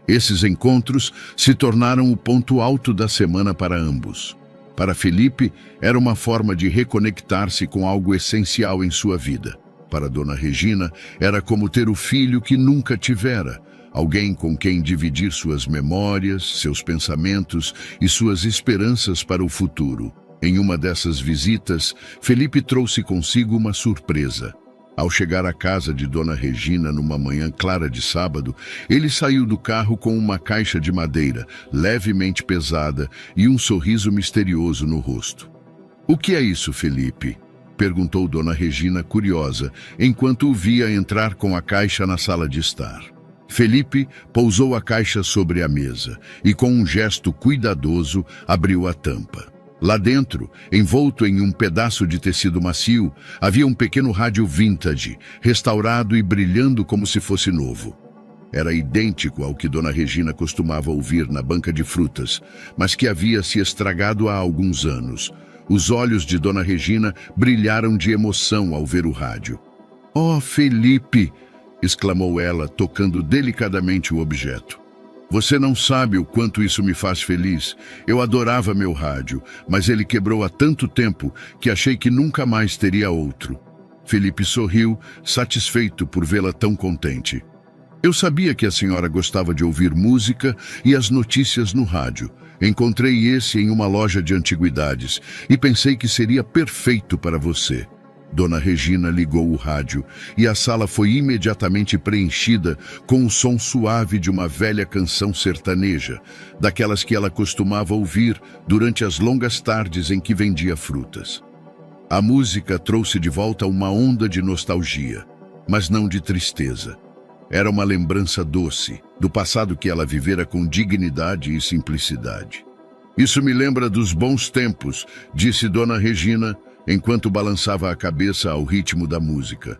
Esses encontros se tornaram o ponto alto da semana para ambos. Para Felipe, era uma forma de reconectar-se com algo essencial em sua vida. Para Dona Regina, era como ter o filho que nunca tivera, alguém com quem dividir suas memórias, seus pensamentos e suas esperanças para o futuro. Em uma dessas visitas, Felipe trouxe consigo uma surpresa. Ao chegar à casa de Dona Regina numa manhã clara de sábado, ele saiu do carro com uma caixa de madeira, levemente pesada, e um sorriso misterioso no rosto. "O que é isso, Felipe?" perguntou Dona Regina, curiosa, enquanto o via entrar com a caixa na sala de estar. Felipe pousou a caixa sobre a mesa e, com um gesto cuidadoso, abriu a tampa. Lá dentro, envolto em um pedaço de tecido macio, havia um pequeno rádio vintage, restaurado e brilhando como se fosse novo. Era idêntico ao que Dona Regina costumava ouvir na banca de frutas, mas que havia se estragado há alguns anos. Os olhos de Dona Regina brilharam de emoção ao ver o rádio. "Oh, Felipe!" exclamou ela, tocando delicadamente o objeto. Você não sabe o quanto isso me faz feliz. Eu adorava meu rádio, mas ele quebrou há tanto tempo que achei que nunca mais teria outro. Felipe sorriu, satisfeito por vê-la tão contente. Eu sabia que a senhora gostava de ouvir música e as notícias no rádio. Encontrei esse em uma loja de antiguidades e pensei que seria perfeito para você. Dona Regina ligou o rádio e a sala foi imediatamente preenchida com o som suave de uma velha canção sertaneja, daquelas que ela costumava ouvir durante as longas tardes em que vendia frutas. A música trouxe de volta uma onda de nostalgia, mas não de tristeza. Era uma lembrança doce do passado que ela vivera com dignidade e simplicidade. Isso me lembra dos bons tempos, disse Dona Regina, enquanto balançava a cabeça ao ritmo da música.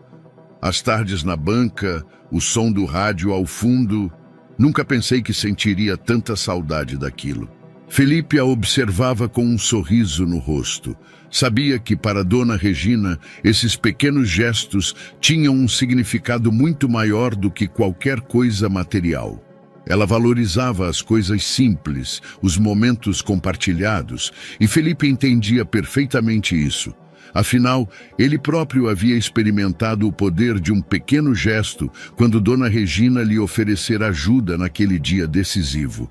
As tardes na banca, o som do rádio ao fundo, nunca pensei que sentiria tanta saudade daquilo. Felipe a observava com um sorriso no rosto. Sabia que para Dona Regina, esses pequenos gestos tinham um significado muito maior do que qualquer coisa material. Ela valorizava as coisas simples, os momentos compartilhados, e Felipe entendia perfeitamente isso. Afinal, ele próprio havia experimentado o poder de um pequeno gesto quando Dona Regina lhe oferecera ajuda naquele dia decisivo.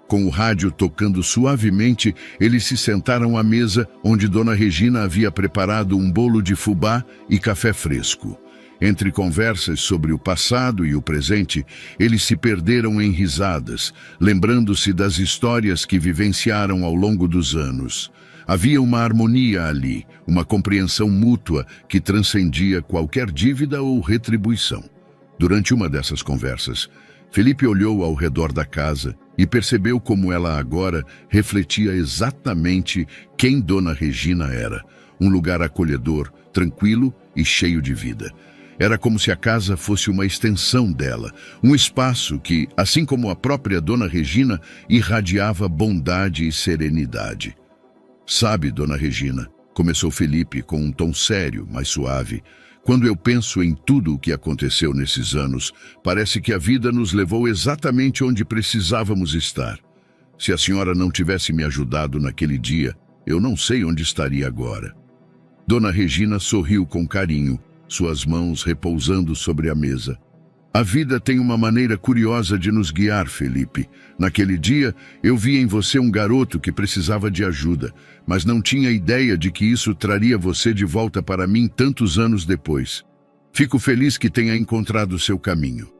Com o rádio tocando suavemente, eles se sentaram à mesa onde Dona Regina havia preparado um bolo de fubá e café fresco. Entre conversas sobre o passado e o presente, eles se perderam em risadas, lembrando-se das histórias que vivenciaram ao longo dos anos. Havia uma harmonia ali, uma compreensão mútua que transcendia qualquer dívida ou retribuição. Durante uma dessas conversas, Felipe olhou ao redor da casa e percebeu como ela agora refletia exatamente quem Dona Regina era. Um lugar acolhedor, tranquilo e cheio de vida. Era como se a casa fosse uma extensão dela, um espaço que, assim como a própria Dona Regina, irradiava bondade e serenidade. Sabe, Dona Regina, começou Felipe com um tom sério, mas suave, quando eu penso em tudo o que aconteceu nesses anos, parece que a vida nos levou exatamente onde precisávamos estar. Se a senhora não tivesse me ajudado naquele dia, eu não sei onde estaria agora. Dona Regina sorriu com carinho, suas mãos repousando sobre a mesa. A vida tem uma maneira curiosa de nos guiar, Felipe. Naquele dia, eu vi em você um garoto que precisava de ajuda, mas não tinha ideia de que isso traria você de volta para mim tantos anos depois. Fico feliz que tenha encontrado seu caminho.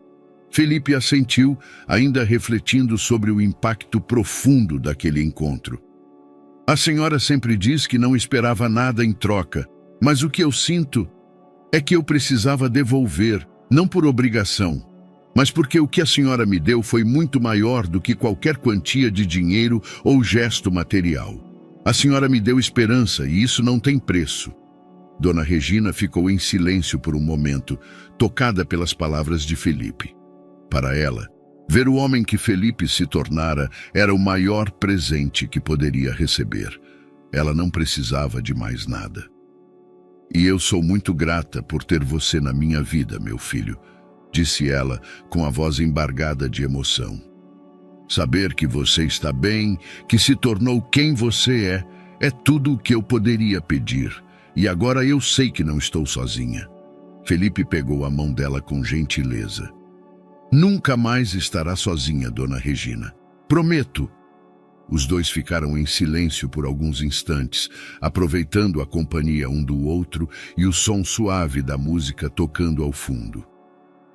Felipe assentiu, ainda refletindo sobre o impacto profundo daquele encontro. A senhora sempre diz que não esperava nada em troca, mas o que eu sinto é que eu precisava devolver, não por obrigação, mas porque o que a senhora me deu foi muito maior do que qualquer quantia de dinheiro ou gesto material. A senhora me deu esperança e isso não tem preço. Dona Regina ficou em silêncio por um momento, tocada pelas palavras de Felipe. Para ela, ver o homem que Felipe se tornara era o maior presente que poderia receber. Ela não precisava de mais nada. E eu sou muito grata por ter você na minha vida, meu filho, disse ela com a voz embargada de emoção. Saber que você está bem, que se tornou quem você é tudo o que eu poderia pedir. E agora eu sei que não estou sozinha. Felipe pegou a mão dela com gentileza. Nunca mais estará sozinha, Dona Regina. Prometo. Os dois ficaram em silêncio por alguns instantes, aproveitando a companhia um do outro e o som suave da música tocando ao fundo.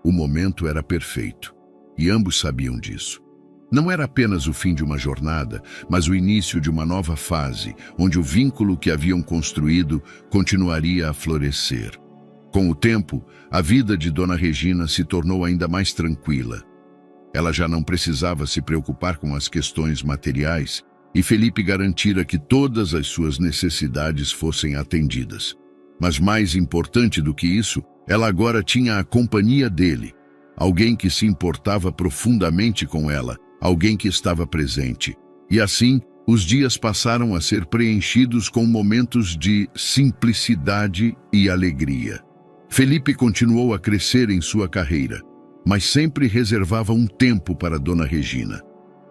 O momento era perfeito, e ambos sabiam disso. Não era apenas o fim de uma jornada, mas o início de uma nova fase, onde o vínculo que haviam construído continuaria a florescer. Com o tempo, a vida de Dona Regina se tornou ainda mais tranquila. Ela já não precisava se preocupar com as questões materiais e Felipe garantira que todas as suas necessidades fossem atendidas. Mas mais importante do que isso, ela agora tinha a companhia dele, alguém que se importava profundamente com ela, alguém que estava presente. E assim, os dias passaram a ser preenchidos com momentos de simplicidade e alegria. Felipe continuou a crescer em sua carreira, mas sempre reservava um tempo para Dona Regina.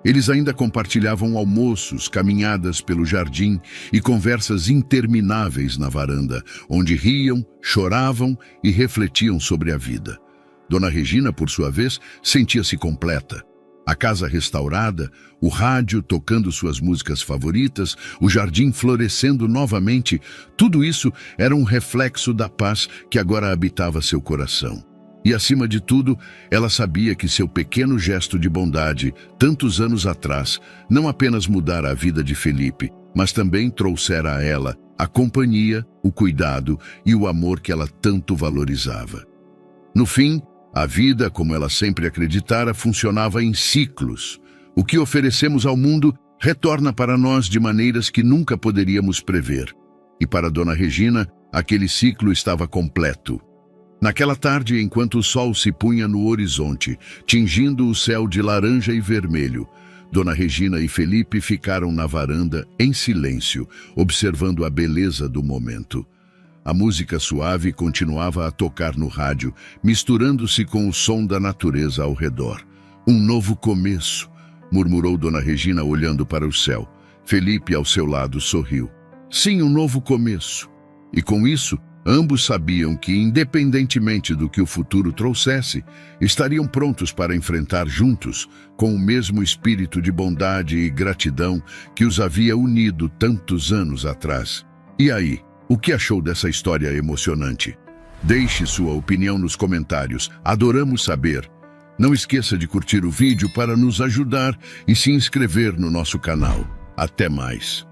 Eles ainda compartilhavam almoços, caminhadas pelo jardim e conversas intermináveis na varanda, onde riam, choravam e refletiam sobre a vida. Dona Regina, por sua vez, sentia-se completa. A casa restaurada, o rádio tocando suas músicas favoritas, o jardim florescendo novamente, tudo isso era um reflexo da paz que agora habitava seu coração. E, acima de tudo, ela sabia que seu pequeno gesto de bondade, tantos anos atrás, não apenas mudara a vida de Felipe, mas também trouxera a ela a companhia, o cuidado e o amor que ela tanto valorizava. No fim, a vida, como ela sempre acreditara, funcionava em ciclos. O que oferecemos ao mundo retorna para nós de maneiras que nunca poderíamos prever. E para Dona Regina, aquele ciclo estava completo. Naquela tarde, enquanto o sol se punha no horizonte, tingindo o céu de laranja e vermelho, Dona Regina e Felipe ficaram na varanda, em silêncio, observando a beleza do momento. A música suave continuava a tocar no rádio, misturando-se com o som da natureza ao redor. Um novo começo, murmurou Dona Regina olhando para o céu. Felipe, ao seu lado, sorriu. Sim, um novo começo. E com isso, ambos sabiam que, independentemente do que o futuro trouxesse, estariam prontos para enfrentar juntos, com o mesmo espírito de bondade e gratidão que os havia unido tantos anos atrás. E aí? O que achou dessa história emocionante? Deixe sua opinião nos comentários, adoramos saber. Não esqueça de curtir o vídeo para nos ajudar e se inscrever no nosso canal. Até mais!